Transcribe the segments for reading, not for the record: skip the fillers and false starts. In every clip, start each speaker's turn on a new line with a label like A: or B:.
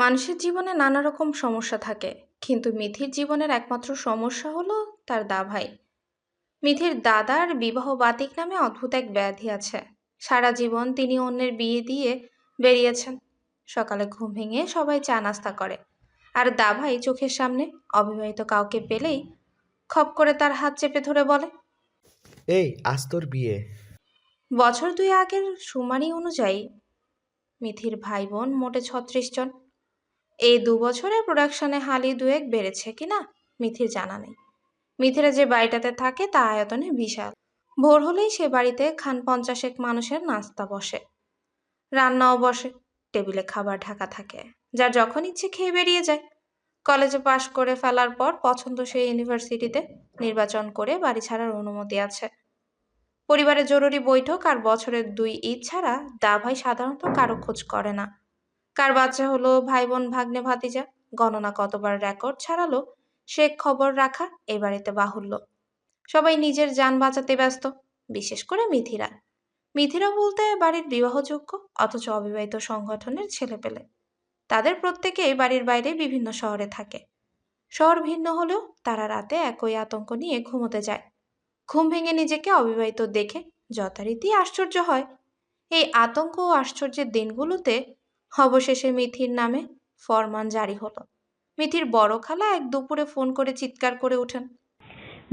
A: মানুষের জীবনে নানা রকম সমস্যা থাকে, কিন্তু মিথির জীবনের একমাত্র সমস্যা হলো তার দাভাই। মিথির দাদার বিবাহ বাতিক নামে অদ্ভুত এক ব্যাধি আছে। সারা জীবন তিনি অন্যের বিয়ে দিয়ে বেরিয়েছেন। সকালে ঘুম ভেঙে সবাই চা নাস্তা করে, আর দাভাই চোখের সামনে অবিবাহিত কাউকে পেলেই খপ করে তার হাত চেপে ধরে বলে,
B: এই আজ তোর বিয়ে।
A: বছর দুই আগের শুমারি অনুযায়ী মিথির ভাই বোন মোটে ৩৬ জন। এই ২ বছরে প্রোডাকশনে হালি দুয়েক বেড়েছে কিনা মিথির জানা নেই। মিথিরা যে বাড়িটাতে থাকে তা আয়তনে বিশাল। ভোর হলেই সে বাড়িতে খান ৫০ মানুষের নাস্তা বসে, রান্নাও বসে, টেবিলে খাবার ঢাকা থাকে। যার যখন ইচ্ছে খেয়ে বেরিয়ে যায়। কলেজে পাশ করে ফেলার পর পছন্দ সেই ইউনিভার্সিটিতে নির্বাচন করে বাড়ি ছাড়ার অনুমতি আছে। পরিবারের জরুরি বৈঠক আর বছরের ২ ঈদ ছাড়া দাভাই সাধারণত কারো খোঁজ করে না। কার বাচ্চা হলো, ভাই বোন ভাগ্নে ভাতিজা, গণনা কতবার রেকর্ড ছাড়ালো, সে খবর রাখা এই বাড়িতে বাহুল্য। সবাই নিজের যান বাঁচাতে ব্যস্ত, বিশেষ করে মিথিরা। মিথিরা বলতে বাড়ির বিবাহযোগ্য অথচ অবিবাহিত সংগঠনের ছেলেপেলে। তাদের প্রত্যেকেই বাড়ির বাইরে বিভিন্ন শহরে থাকে। শহর ভিন্ন হলেও তারা রাতে একই আতঙ্ক নিয়ে ঘুমোতে যায়। ঘুম ভেঙে নিজেকে অবিবাহিত দেখে যথারীতি আশ্চর্য হয়। এই আতঙ্ক ও আশ্চর্যের দিনগুলোতে অবশেষে মিথির নামে ফরমান জারি হলো। মিথির বড় খালা এক দুপুরে ফোন করে চিৎকার করে ওঠেন,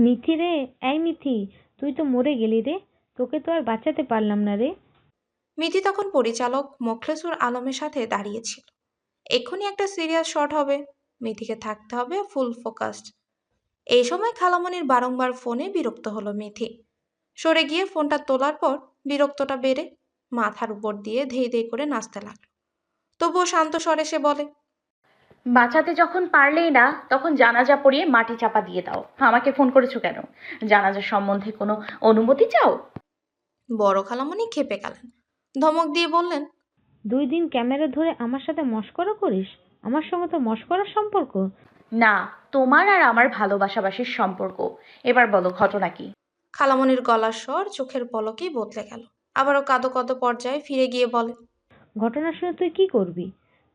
C: মিথি রে, এই মিথি, তুই তো মরে গেলি রে। তোকে তো আর বাঁচাতে পারলাম না রে।
A: মিথি তখন পরিচালক মোখলেসুর আলমের সাথে দাঁড়িয়েছিল। এক্ষুনি একটা সিরিয়াস শট হবে, মিথিকে থাকতে হবে ফুল ফোকাসড। এই সময় খালামণির বারংবার ফোনে বিরক্ত হলো মিথি। সরে গিয়ে ফোনটা তোলার পর বিরক্তটা বেড়ে মাথার উপর দিয়ে ধেই ধেই করে নাচতে লাগলো। তবুও শান্ত স্বরে সে বলে,
D: বাঁচাতে যখন পারলেই না, তখন জানাজা পড়িয়ে মাটি চাপা দিয়ে দাও। আমাকে ফোন করেছো কেন? জানাজা সম্বন্ধে কোনো অনুমতি চাও?
A: বড় খালামণি ক্ষেপে গেলেন, ধমক দিয়ে বললেন,
C: 2 দিন ক্যামেরা ধরে আমার সাথে মশকরা করিস? আমার সঙ্গে তো মশকরার সম্পর্ক।
D: না, তোমার আর আমার ভালোবাসাবাসির সম্পর্ক। এবার বলো ঘটনা কি?
A: খালামণির গলার স্বর চোখের পলকেই বদলে গেল। আবারও কাঁদো কাঁদো পর্যায়ে ফিরে গিয়ে বলে,
C: ঘটনা শুনে তুই কি করবি?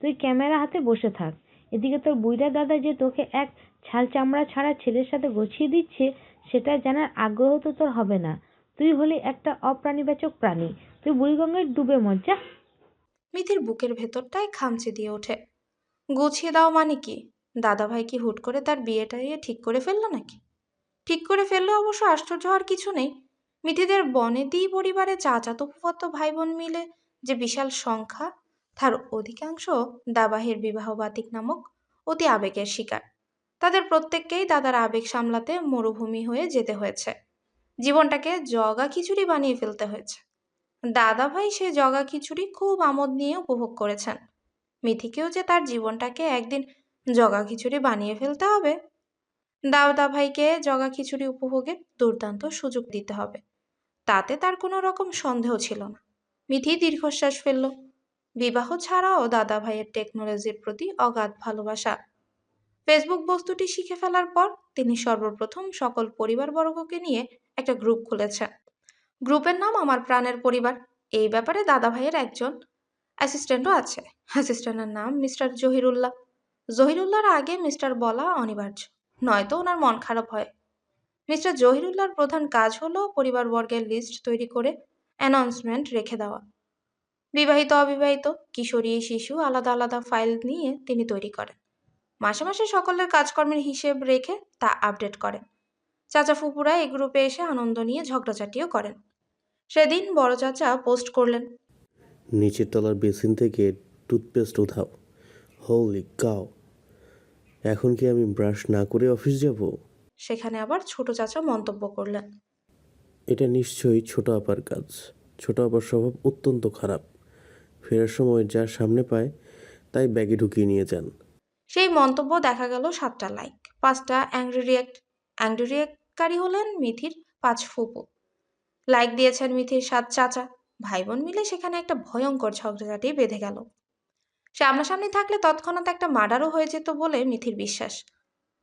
C: তুই ক্যামেরা হাতে বসে থাক। এদিকে তোর বুইড়া দাদা যে তোকে এক ছাল চামড়া ছাড়া ছেলের সাথে গছিয়ে দিচ্ছে, সেটা জানার আগ্রহ তো তোর হবে না। তুই হলি একটা অপ্রাণীবাচক প্রাণী। তুই বুড়িগঙ্গায় ডুবে মর যা।
A: মিথির বুকের ভেতরটায় খামচে দিয়ে ওঠে। গুছিয়ে দাও মানে কি? দাদাভাই কি হুট করে তার বিয়েটাইয়ে ঠিক করে ফেললো নাকি? ঠিক করে ফেললে অবশ্য আশ্চর্য হওয়ার কিছু নেই। মিথিদের বনেদি পরিবারে চাচাতো ফুফাতো ভাই বোন মিলে যে বিশাল সংখ্যা, তার অধিকাংশ দাবাহের বিবাহ বাতিক নামক অতি আবেগের শিকার। তাদের প্রত্যেককেই দাদার আবেগ সামলাতে মরুভূমি হয়ে যেতে হয়েছে। জীবনটাকে জগা খিচুড়ি বানিয়ে ফেলতে হয়েছে। দাদাভাই সে জগা খিচুড়ি খুব আমোদ নিয়ে উপভোগ করেছেন। মিথিকেও যে তার জীবনটাকে একদিন জগা খিচুড়ি বানিয়ে ফেলতে হবে, দাউদা ভাইকে জগা খিচুড়ি উপভোগের দুর্দান্ত সুযোগ দিতে হবে, তাতে তার কোনো রকম সন্দেহ ছিল না। মিথি দীর্ঘশ্বাস ফেলল। বিবাহ ছাড়াও দাদা ভাইয়ের টেকনোলজির প্রতি অগাধ ভালোবাসা। ফেসবুক বস্তুটি শিখে ফেলার পর তিনি সর্বপ্রথম সকল পরিবারবর্গকে নিয়ে একটা গ্রুপ খুলেছেন। গ্রুপের নাম আমার প্রাণের পরিবার। এই ব্যাপারে দাদা ভাইয়ের একজন অ্যাসিস্ট্যান্টও আছে। অ্যাসিস্ট্যান্টের নাম মিস্টার জহিরুল্লাহ। জহিরুল্লাহর আগে মিস্টার বলা অনিবার্য, নয়তো ওনার মন খারাপ হয়। মিস্টার জহিরুল্লাহর প্রধান কাজ হলো পরিবারবর্গের লিস্ট তৈরি করে অ্যানাউন্সমেন্ট রেখে দেওয়া। বিবাহিত অবিবাহিত কিশোরী শিশু আলাদা আলাদা ফাইল নিয়ে তিনি তৈরি করেন। মাসে মাসে সকলের কাজকর্মের হিসেব রেখে তা আপডেট করেন। চাচা ফুপুরা এই গ্রুপে এসে আনন্দ নিয়ে ঝগড়াঝাটিও করেন। সেদিন বড় চাচা পোস্ট করলেন,
E: নিচের তলার বেসিন থেকে টুথপেস্ট উঠাও। হোলি কাও! এখন কি আমি ব্রাশ না করে অফিস যাব?
A: সেখানে আবার ছোট চাচা মন্তব্য করলেন,
E: এটা নিশ্চয়ই ছোট আপার কাজ। ছোট আপার স্বভাব অত্যন্ত খারাপ। ফেরার সময় যা সামনে পায় তাই ব্যাগে ঢুকিয়ে নিয়ে যান।
A: সেই মন্তব্য দেখা গেল 7টা লাইক, 5টা অ্যাংরি রিয়েক্ট। অ্যাংরি রিয়েক্টকারী হলেন মিথির 5 ফুপু। লাইক দিয়েছেন মিথির 7 চাচা। ভাই বোন মিলে সেখানে একটা ভয়ঙ্কর ঝগড়াঝাটি বেঁধে গেল। সামনাসামনি থাকলে তৎক্ষণাৎ একটা মার্ডারও হয়ে যেত বলে মিথির বিশ্বাস।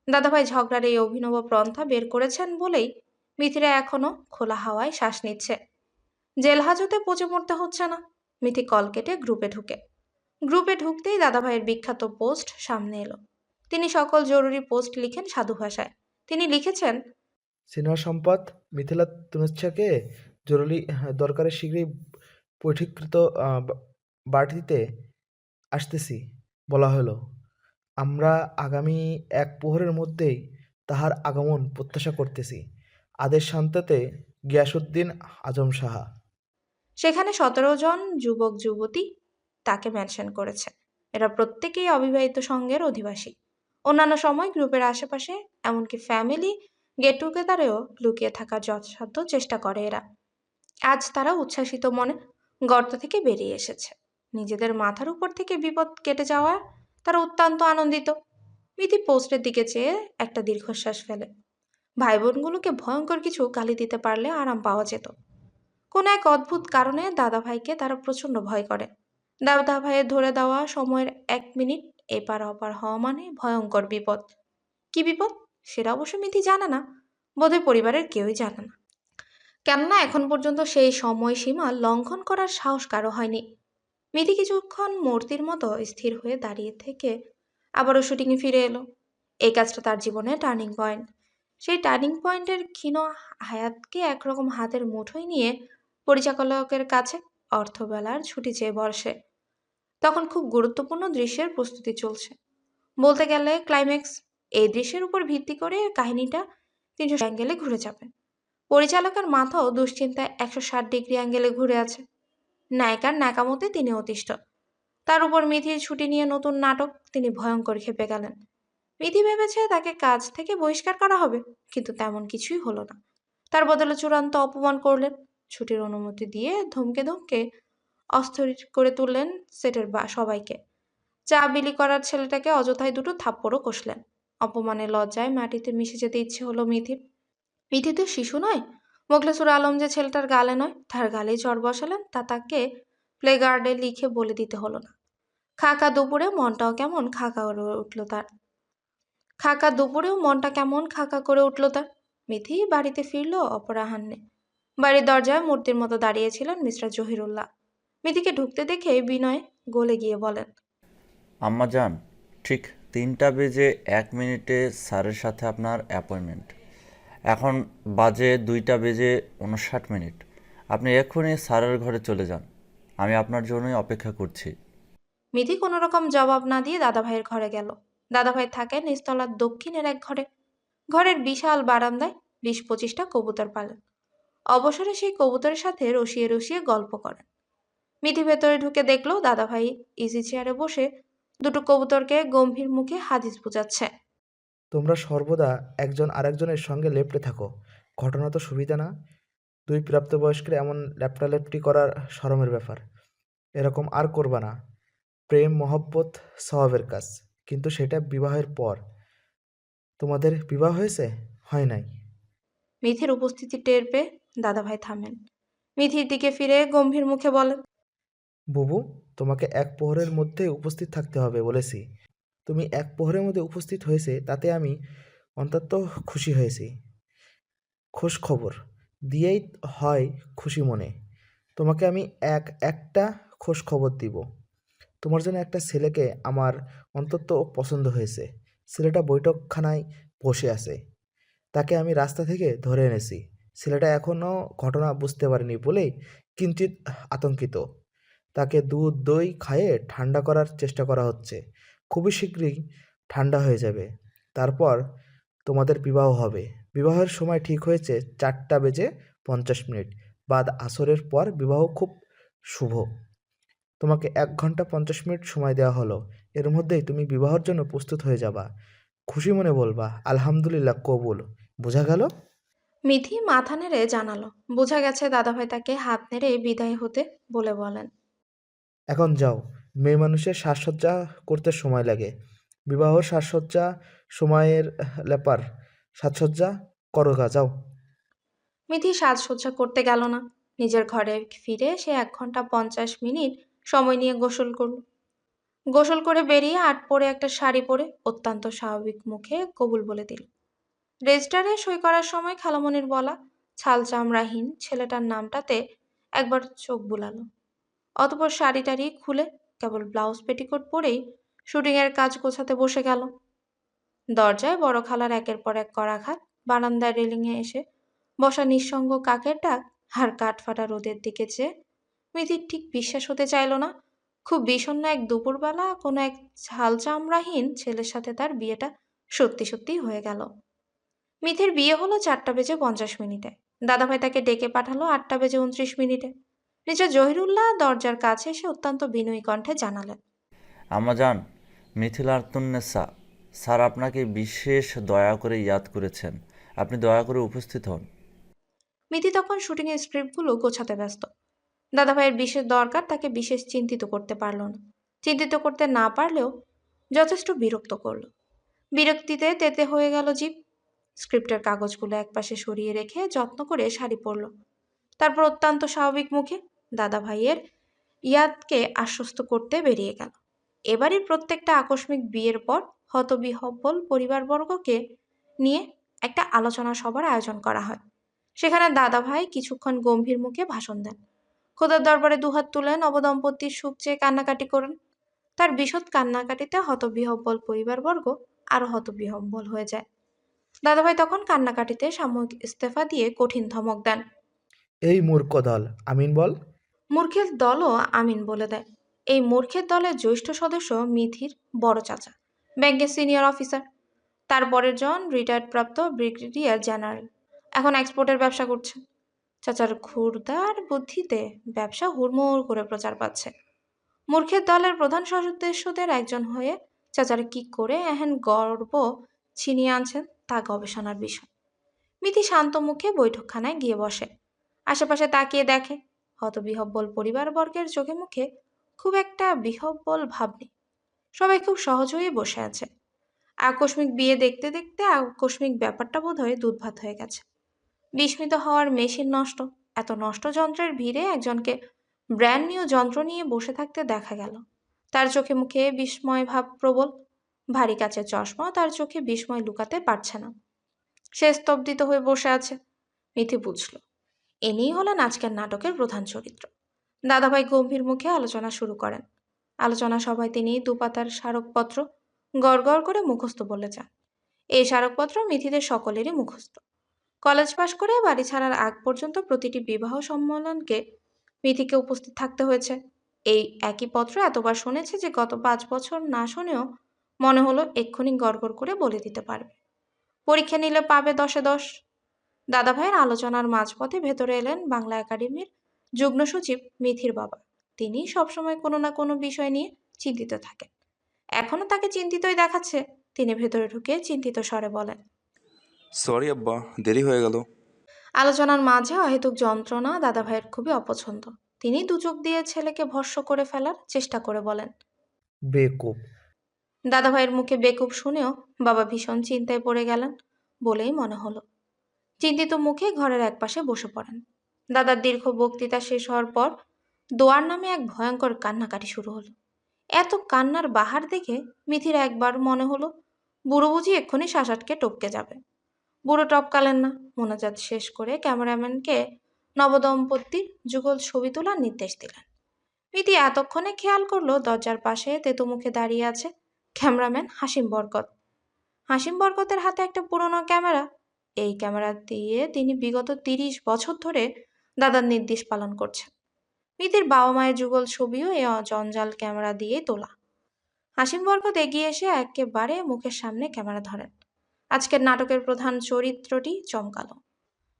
A: দাদাভাই ঝগড়ার এই অভিনব পন্থা বের করেছেন বলেই মিথিরা এখনো খোলা হাওয়ায় শ্বাস নিচ্ছে। জেল হাজতে পচে মরতে হচ্ছে না। মিথি কল কেটে গ্রুপে ঢুকে গ্রুপে ঢুকতেই দাদাভাইয়ের বিখ্যাত পোস্ট সামনে এলো। তিনি সকল জরুরি পোস্ট লিখেন সাধু ভাষায়। তিনি লিখেছেন,
B: সিনহা সম্পদ মিথিলা তুনুচ্ছাকে জরুরি দরকারে শীঘ্রই পথিকৃত বাড়িতে আসতেছি বলা হলো। আমরা আগামী এক প্রহরের মধ্যেই তাহার আগমন প্রত্যাশা করতেছি। আদেশ শান্তাতে গিয়াসউদ্দিন আজম সাহা।
A: সেখানে 17 জন যুবক যুবতী তাকে মেনশন করেছে। এরা প্রত্যেকেই অবিবাহিত সংঘের অধিবাসী। অন্যান্য সময় গ্রুপের আশেপাশে, এমনকি ফ্যামিলি গেট টুগেদারেও লুকিয়ে থাকার যথাসাধ্য চেষ্টা করে এরা। আজ তারা উচ্ছ্বাসিত মনে গর্ত থেকে বেরিয়ে এসেছে। নিজেদের মাথার উপর থেকে বিপদ কেটে যাওয়া তারা অত্যন্ত আনন্দিত। মিথি পোস্টের দিকে চেয়ে একটা দীর্ঘশ্বাস ফেলে। ভাই বোনগুলোকে ভয়ঙ্কর কিছু গালি দিতে পারলে আরাম পাওয়া যেত। কোনো এক অদ্ভুত কারণে দাদাভাইকে তারা প্রচণ্ড ভয় করে। দাদাভাইয়ের ধরে দেওয়া সময়ের 1 মিনিট এপার ওপার হওয়া মানে ভয়ঙ্কর বিপদ। কি বিপদ সেটা অবশ্য মিথি জানে না, বোধহয় পরিবারের কেউই জানে না। কেননা এখন পর্যন্ত সেই সময়সীমা লঙ্ঘন করার সাহস কারো হয়নি। মিথি কিছুক্ষণ মূর্তির মতো স্থির হয়ে দাঁড়িয়ে থেকে আবারও শুটিংয়ে ফিরে এলো। এই কাজটা তার জীবনে টার্নিং পয়েন্ট। সেই টার্নিং পয়েন্টের ক্ষীণ হায়াতকে একরকম হাতের মুঠোয় নিয়ে পরিচালকের কাছে অর্থবেলার ছুটি চেয়ে বসে। তখন খুব গুরুত্বপূর্ণ দৃশ্যের প্রস্তুতি চলছে, বলতে গেলে ক্লাইম্যাক্স। এই দৃশ্যের উপর ভিত্তি করে কাহিনীটা 360 অ্যাঙ্গেলে ঘুরে যাবে। পরিচালকের মাথাও দুশ্চিন্তায় 160 ডিগ্রি অ্যাঙ্গেলে ঘুরে আছে। নায়িকার ন্যাকামতে তিনি অতিষ্ঠ। তার উপর মিথির ছুটি নিয়ে নতুন নাটক, তিনি ভয়ঙ্কর ক্ষেপে গেলেন। মিথি ভেবেছে তাকে কাজ থেকে বহিষ্কার করা হবে, কিন্তু তেমন কিছুই হলো না। তার বদলে চূড়ান্ত অপমান করলেন। ছুটির অনুমতি দিয়ে ধমকে ধমকে অস্থির করে তুললেন সেটের সবাইকে। চা বিলি করার ছেলেটাকে অযথায় 2টো থাপ্পড়ও কষলেন। অপমানে লজ্জায় মাটিতে মিশে যেতে ইচ্ছে হলো মিথির। মিথি তো শিশু নয়। মোখলেসুর আলম যে ছেলেটার গালে নয়, তার গালেই চড় বসালেন, তা তাকে প্লে গার্ডে লিখে বলে দিতে হলো না। খাকা দুপুরে মনটাও কেমন খাকা করে উঠল তার। খাকা দুপুরেও মনটা কেমন খাকা করে উঠল তার। মিথি বাড়িতে ফিরল অপরাহ্নে। বাড়ির দরজায় মূর্তির মতো দাঁড়িয়েছিলেন মিস্টার জহিরুল্লাহ। মিথিকে ঢুকতে দেখে বিনয় গলে গিয়ে বলেন,
F: আম্মাজান, ঠিক 3:01 স্যারের সাথে আপনার অ্যাপয়েন্টমেন্ট। এখন বাজে 2:59। আপনি এক্ষুনি স্যারের ঘরে চলে যান। আমি আপনার জন্যই অপেক্ষা করছি।
A: মিথি কোনো রকম জবাব না দিয়ে দাদাভাইয়ের ঘরে গেল। দাদাভাই থাকেন নিচতলার দক্ষিণের এক ঘরে। ঘরের বিশাল বারান্দায় 20-25টা কবুতর পালেন। অবসরে সেই কবুতরের সাথে রসিয়ে রসিয়ে গল্প করেন। মিথি ভেতরে ঢুকে দেখলো দাদাভাই ইজি চেয়ারে বসে 2টো কবুতরকে গম্ভীর মুখে হাদিস বুঝাচ্ছে।
B: তোমরা সর্বদা একজন আরেকজনের সঙ্গে লেপ্টে থাকো। ঘটনা তো সুবিধা না। 2 প্রাপ্তবয়স্কের এমন লেপটালেপটি করার শরমের ব্যাপার। এরকম আর করবা না। প্রেম মহব্বত সওয়াবের কাজ, কিন্তু সেটা বিবাহের পর। তোমাদের বিবাহ হয়েছে? হয় নাই?
A: মিথির উপস্থিতি টের পেয়ে দাদাভাই থামেন। মিথির দিকে ফিরে গম্ভীর মুখে বলেন,
B: বুবু, তোমাকে 1 প্রহরের মধ্যে উপস্থিত থাকতে হবে বলেছি। তুমি 1 প্রহরের মধ্যে উপস্থিত হয়েছে, তাতে আমি অন্তত খুশি হয়েছি। খোঁজ খবর দিয়েই হয় খুশি মনে। তোমাকে আমি একটা খোঁজ খবর দিব। তোমার জন্য একটা ছেলেকে আমার অন্তত পছন্দ হয়েছে। ছেলেটা বৈঠকখানায় বসে আছে। তাকে আমি রাস্তা থেকে ধরে এনেছি। ছেলেটা এখনও ঘটনা বুঝতে পারেনি বলেই কিঞ্চিৎ আতঙ্কিত। তাকে দুধ দই খাইয়ে ঠান্ডা করার চেষ্টা করা হচ্ছে। খুবই শীঘ্রই ঠান্ডা হয়ে যাবে। তারপর তোমাদের বিবাহ হবে। বিবাহের সময় ঠিক হয়েছে 4:50 বাদ আসরের পর বিবাহ খুব শুভ। তোমাকে 1 ঘন্টা 50 মিনিট সময় দেওয়া হলো। এর মধ্যেই তুমি বিবাহের জন্য প্রস্তুত হয়ে যাবা। খুশি মনে বলবা আলহামদুলিল্লাহ কবুল। বোঝা গেল?
A: মিথি মাথা নেড়ে জানালো বোঝা গেছে। দাদাভাই তাকে হাত নেড়ে বিদায় হতে বলেন,
B: এখন যাও। মেয়ে মানুষের সাজসজ্জা করতে সময় লাগে। বিবাহ সাজসজ্জা সময়ের ব্যাপার। সাজসজ্জা করো গা, যাও।
A: মিথি সাজসজ্জা করতে গেল না। নিজের ঘরে ফিরে সে 1 ঘন্টা 50 মিনিট সময় নিয়ে গোসল করল। গোসল করে বেরিয়ে আট পরে একটা শাড়ি পরে অত্যন্ত স্বাভাবিক মুখে কবুল বলে দিল। রেজিস্টারে সই করার সময় খালামণির বলা ছাল চামড়াহীন ছেলেটার নামটাতে একবার চোখ বুলালো। অতঃপর শাড়ি টাড়ি খুলে কেবল ব্লাউজ পেটিকোট পরেই শুটিংয়ের কাজ গোছাতে বসে গেল। দরজায় বড় খালার একের পর এক করাঘাত, বারান্দার রেলিংয়ে এসে বসা নিঃসঙ্গ কাকের ডাক আর কাঠফাটা রোদের দিকে চেয়ে মিথির ঠিক বিশ্বাস হতে চাইল না খুব বিষণ্ণ এক দুপুরবেলা কোনো এক ছাল চামড়াহীন ছেলের সাথে তার বিয়েটা সত্যি সত্যিই হয়ে গেল। মিথির বিয়ে হলো 4:50 দাদাভাই তাকে ডেকে পাঠালো 8:29। মিস্টার জহিরুল্লাহ দরজার কাছে এসে অত্যন্ত বিনয়ী কণ্ঠে জানালেন,
F: আম্মাজান, মিথিলাতুন্নেসা স্যার আপনাকে বিশেষ দয়া করে ইয়াদ করেছেন। আপনি দয়া করে উপস্থিত হন।
A: মিথি তখন শুটিংয়ের স্ক্রিপ্টগুলো গোছাতে ব্যস্ত। দাদাভাইয়ের বিশেষ দরকার তাকে বিশেষ চিন্তিত করতে পারল না। চিন্তিত করতে না পারলেও যথেষ্ট বিরক্ত করল। বিরক্তিতে তেতে হয়ে গেল জিভ। স্ক্রিপ্টের কাগজগুলো একপাশে সরিয়ে রেখে যত্ন করে শাড়ি পরল। তারপর অত্যন্ত স্বাভাবিক মুখে দাদাভাইয়ের ইয়াদকে আশ্বস্ত করতে বেরিয়ে গেল। এবারই প্রত্যেকটা আকস্মিক বিয়ের পর হতবিহ্বল পরিবারবর্গকে নিয়ে একটা আলোচনা সভার আয়োজন করা হয়। সেখানে দাদাভাই কিছুক্ষণ গম্ভীর মুখে ভাষণ দেন। খোদার দরবারে দুহাত তুলে নবদম্পতির সুখ চেয়ে কান্নাকাটি করেন। তার বিশদ কান্নাকাটিতে হতবিহ্বল পরিবারবর্গ আরো হতবিহ্বল হয়ে যায়। দাদাভাই তখন কান্নাকাটিতে সাময়িক ইস্তফা দিয়ে কঠিন ধমক দেন।
B: এই মূর্খ দল, আমিন বল।
A: মূর্খের দলও আমিন বলে দেয়। এই মূর্খের দলের জ্যেষ্ঠ সদস্য মিথির বড় চাচা, ব্যাংকের সিনিয়র অফিসার। তার পরের জন রিটায়ার্ড প্রাপ্ত ব্রিগেডিয়ার জেনারেল, এখন এক্সপোর্টের ব্যবসা করছেন। চাচার ক্ষুরদার বুদ্ধিতে ব্যবসা হুড়মুড় করে প্রচার পাচ্ছে। মূর্খের দলের প্রধান সদস্যদের একজন হয়ে চাচার কি করে এহেন গর্ব ছিনিয়ে আনছেন তা গবেষণার বিষয়। মিথি শান্ত মুখে বৈঠকখানায় গিয়ে বসে। আশেপাশে তাকিয়ে দেখে হতবিহ্বল পরিবারবর্গের চোখে মুখে খুব একটা বিহ্বল ভাব নেই। সবাই খুব সহজ হয়ে বসে আছে। আকস্মিক বিয়ে দেখতে দেখতে আকস্মিক ব্যাপারটা বোধহয় দুধভাত হয়ে গেছে। বিস্মিত হওয়ার মেশিন নষ্ট। এত নষ্ট যন্ত্রের ভিড়ে একজনকে ব্র্যান্ড নিউ যন্ত্র নিয়ে বসে থাকতে দেখা গেল। তার চোখে মুখে বিস্ময় ভাব প্রবল। ভারী কাচের চশমা তার চোখে বিস্ময় লুকাতে পারছে না। সে স্তব্ধিত হয়ে বসে আছে। মিথি বুঝল ইনিই হলেন আজকের নাটকের প্রধান চরিত্র। দাদাভাই গম্ভীর মুখে আলোচনা শুরু করেন। আলোচনা সভায় তিনি দুপাতার স্মারকপত্র গড় গড় করে মুখস্থ বলে যান। এই স্মারকপত্র মিথিদের সকলেরই মুখস্থ। কলেজ পাশ করে বাড়ি ছাড়ার আগ পর্যন্ত প্রতিটি বিবাহ সম্মেলনকে মিথিকে উপস্থিত থাকতে হয়েছে। এই একই পত্র এতবার শুনেছে যে গত 5 বছর না শুনেও মনে হলো এক্ষুনি গড়গড় করে বলে দিতে পারবে। পরীক্ষা নিলে পাবে 10-এ 10। দাদাভাইয়ের আলোচনার মাঝপথে ভেতরে এলেন বাংলা একাডেমির যুগ্ম সচিব মিথির বাবা। তিনি সবসময় কোনো না কোনো বিষয় নিয়ে চিন্তিত থাকেন। এখনো তাকে চিন্তিতই দেখাচ্ছে। তিনি ভেতরে ঢুকে চিন্তিত স্বরে বলেন,
G: সরি আব্বা, দেরি হয়ে গেল।
A: আলোচনার মাঝে অহেতুক যন্ত্রণা দাদাভাইয়ের খুবই অপছন্দ। তিনি দু চোখ দিয়ে ছেলেকে ভস্ম করে ফেলার চেষ্টা করে বলেন।
B: বেকুব।
A: দাদাভাইয়ের মুখে বেকুব শুনেও বাবা ভীষণ চিন্তায় পড়ে গেলেন বলেই মনে হলো। চিন্তিত মুখে ঘরের একপাশে বসে পড়েন। দাদার দীর্ঘ বক্তৃতা শেষ হওয়ার পর দোয়ার নামে এক ভয়ঙ্কর কান্নাকাটি শুরু হলো। এত কান্নার বাহার দেখে মিথির একবার মনে হলো বুড়ো বুঝি এক্ষুনি শ্বাস আটকে টপকে যাবে। বুড়ো টপকালেন না। মোনাজাত শেষ করে ক্যামেরাম্যানকে নবদম্পতির যুগল ছবি তোলার নির্দেশ দিলেন। মিথি এতক্ষণে খেয়াল করলো দরজার পাশে তেতো মুখে দাঁড়িয়ে আছে ক্যামেরাম্যান হাসিম বরকত। হাসিম বরকতের হাতে একটা পুরনো ক্যামেরা। এই ক্যামেরা দিয়ে তিনি বিগত 30 বছর ধরে দাদার নির্দেশ পালন করছেন। মিথির বাবা মায়ের যুগল ছবিও এই জঞ্জাল ক্যামেরা দিয়ে তোলা। হাসিম বরকত এগিয়ে এসে একেবারে মুখের সামনে ক্যামেরা ধরেন। আজকের নাটকের প্রধান চরিত্রটি চমকালো।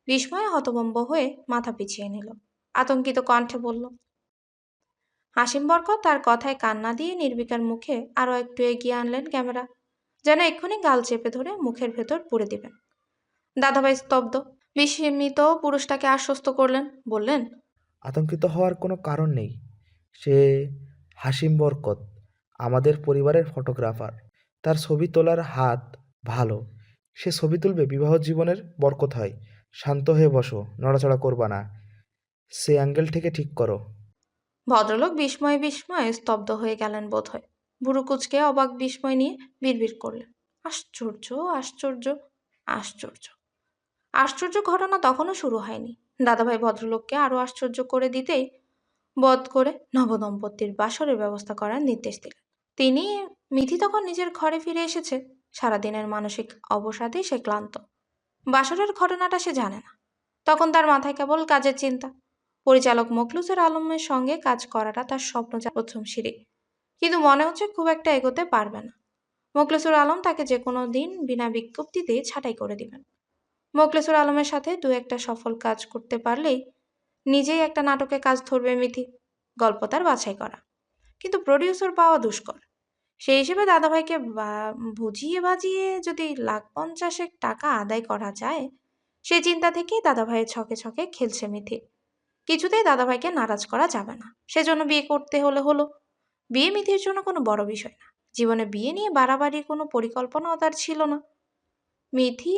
A: বিস্ময়ে হতভম্ব হয়ে মাথা পিছিয়ে নিল। আতঙ্কিত কণ্ঠে বলল, হাসিম বরকত তার কথায় কান্না দিয়ে নির্বিকার মুখে আরো একটু এগিয়ে আনলেন ক্যামেরা, যেন এক্ষুনি গাল চেপে ধরে মুখের ভেতর পুরে দিবেন। দাদাভাই স্তব্ধ। বিস্মিত পুরুষটাকে আশ্বস্ত করলেন, বললেন,
B: আতঙ্কিত হওয়ার কোনো কারণ নেই। সে হাসিম বরকত, আমাদের পরিবারের ফটোগ্রাফার। তার ছবি তোলার হাত ভালো। সে ছবি তুলবে, বিবাহ জীবনের বরকত হয়। শান্ত হয়ে বসো, নড়াচড়া করবা না। সে অ্যাঙ্গেল থেকে ঠিক করো।
A: ভদ্রলোক বিস্ময়ে স্তব্ধ হয়ে গেলেন বোধহয়। ভুরু কুচকে অবাক বিস্ময় নিয়ে বিড়বিড় করলেন, আশ্চর্য আশ্চর্য আশ্চর্য। আশ্চর্য ঘটনা তখনও শুরু হয়নি। দাদাভাই ভদ্রলোককে আরো আশ্চর্য করে দিতেই বধ করে নবদম্পতির বাসরের ব্যবস্থা করার নির্দেশ দিলেন তিনি। মিথি তখন নিজের ঘরে ফিরে এসেছে। সারাদিনের মানসিক অবসাদে সে ক্লান্ত। বাসরের ঘটনাটা সে জানে না। তখন তার মাথায় কেবল কাজের চিন্তা। পরিচালক মোখলেছুর আলমের সঙ্গে কাজ করাটা তার স্বপ্ন প্রথম সিঁড়ি, কিন্তু মনে হচ্ছে খুব একটা এগোতে পারবে না। মোখলেছুর আলম তাকে যে কোনো দিন বিনা বিজ্ঞপ্তিতে ছাঁটাই করে দিবেন। মোখলেছুর আলমের সাথে দু একটা সফল কাজ করতে পারলেই নিজেই একটা নাটকে কাজ ধরবে মিথি। গল্প তার বাছাই করা, কিন্তু প্রডিউসার পাওয়া দুষ্কর। সেই হিসেবে দাদাভাইকে বুঝিয়ে বাজিয়ে যদি 1,50,000 টাকা আদায় করা যায়, সেই চিন্তা থেকেই দাদাভাইয়ের ছকে ছকে খেলছে মিথি। কিছুতেই দাদাভাইকে নারাজ করা যাবে না, সেজন্য বিয়ে করতে হলো। বিয়ে মিথির জন্য কোনো বড় বিষয় না। জীবনে বিয়ে নিয়ে বাড়াবাড়ির কোনো পরিকল্পনাও তার ছিল না। মিথি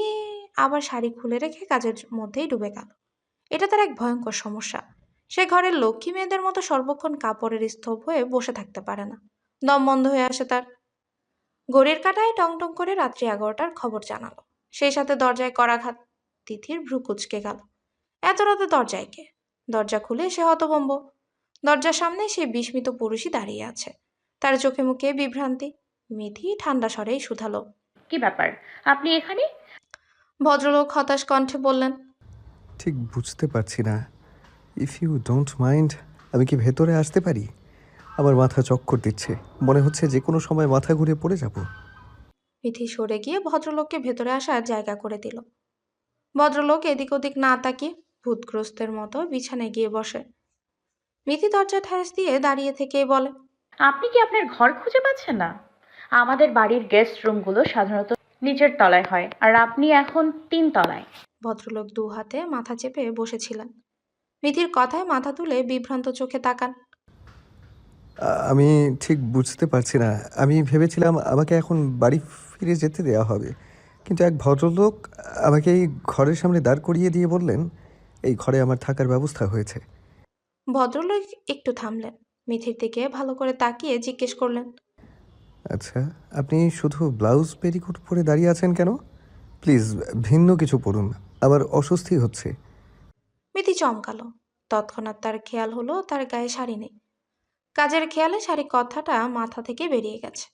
A: আবার শাড়ি খুলে রেখে কাজের মধ্যেই ডুবে গেল। এটা তার এক ভয়ঙ্কর সমস্যা। সে ঘরের লক্ষ্মী মেয়েদের মতো সর্বক্ষণ কাপড়ের স্তূপ হয়ে বসে থাকতে পারে না। দম বন্ধ হয়ে আসে তার। ঘড়ির কাঁটায় টং টং করে রাত্রি 11টার খবর জানালো। সেই সাথে দরজায় করাঘাত। তিথির ভ্রু কুঁচকে গেল। এত রাতে দরজায় কে? দরজা খুলে সে হতভম্ব। দরজার সামনে সেই বিস্মিত পুরুষই দাঁড়িয়ে আছে। তার চোখে মুখে বিভ্রান্তি। মিথি ঠান্ডা স্বরেই শুধালো,
D: কি ব্যাপার, আপনি এখানে?
A: ভদ্রলোক হতাশ কণ্ঠে বললেন,
H: ঠিক বুঝতে পারছি না। ইফ ইউ ডোন্ট মাইন্ড, আমি কি ভেতরে আসতে পারি? আমার মাথা চক্কর দিচ্ছে, মনে হচ্ছে যে কোনো সময় মাথা ঘুরে পড়ে যাব।
A: মিথি সরে গিয়ে ভদ্রলোককে ভেতরে আসার জায়গা করে দিল। ভদ্রলোক এদিক ওদিক না তাকিয়ে ভূতগ্রস্তের মতো বিছানায় গিয়ে বসে। মিথি দরজা ঠেস দিয়ে দাঁড়িয়ে থেকেই বলে,
D: আপনি কি আপনার ঘর খুঁজে পাচ্ছেন না? আমাদের বাড়ির গেস্ট রুমগুলো সাধারণত নিচের তলায় হয়, আর আপনি এখন 3 তলায়।
A: ভদ্রলোক 2 হাতে মাথা চেপে বসেছিলেন। মিথির কথায় মাথা তুলে বিভ্রান্ত চোখে তাকান।
H: আমি ঠিক বুঝতে পারছি না। আমি ভেবেছিলাম আমাকে এখন বাড়ি ফিরে যেতে দেওয়া হবে, কিন্তু এক ভদ্রলোক আমাকে এই ঘরের সামনে দাঁড় করিয়ে দিয়ে বললেন এই ঘরে আমার থাকার ব্যবস্থা হয়েছে।
A: ভদ্রলোক একটু থামলেন। মিথির দিকে ভালো করে তাকিয়ে জিজ্ঞেস করলেন,
H: আচ্ছা, আপনি শুধু ব্লাউজ পেটিকোট পরে দাঁড়িয়ে আছেন কেন? প্লিজ ভিন্ন কিছু পরুন, আমার অস্বস্তি হচ্ছে।
A: মিথি চমকালো। তৎক্ষণাৎ তার খেয়াল হলো তার গায়ে শাড়ি নেই। কাজের খেয়ালে শাড়ি কথাটা মাথা থেকে বেরিয়ে গেছে।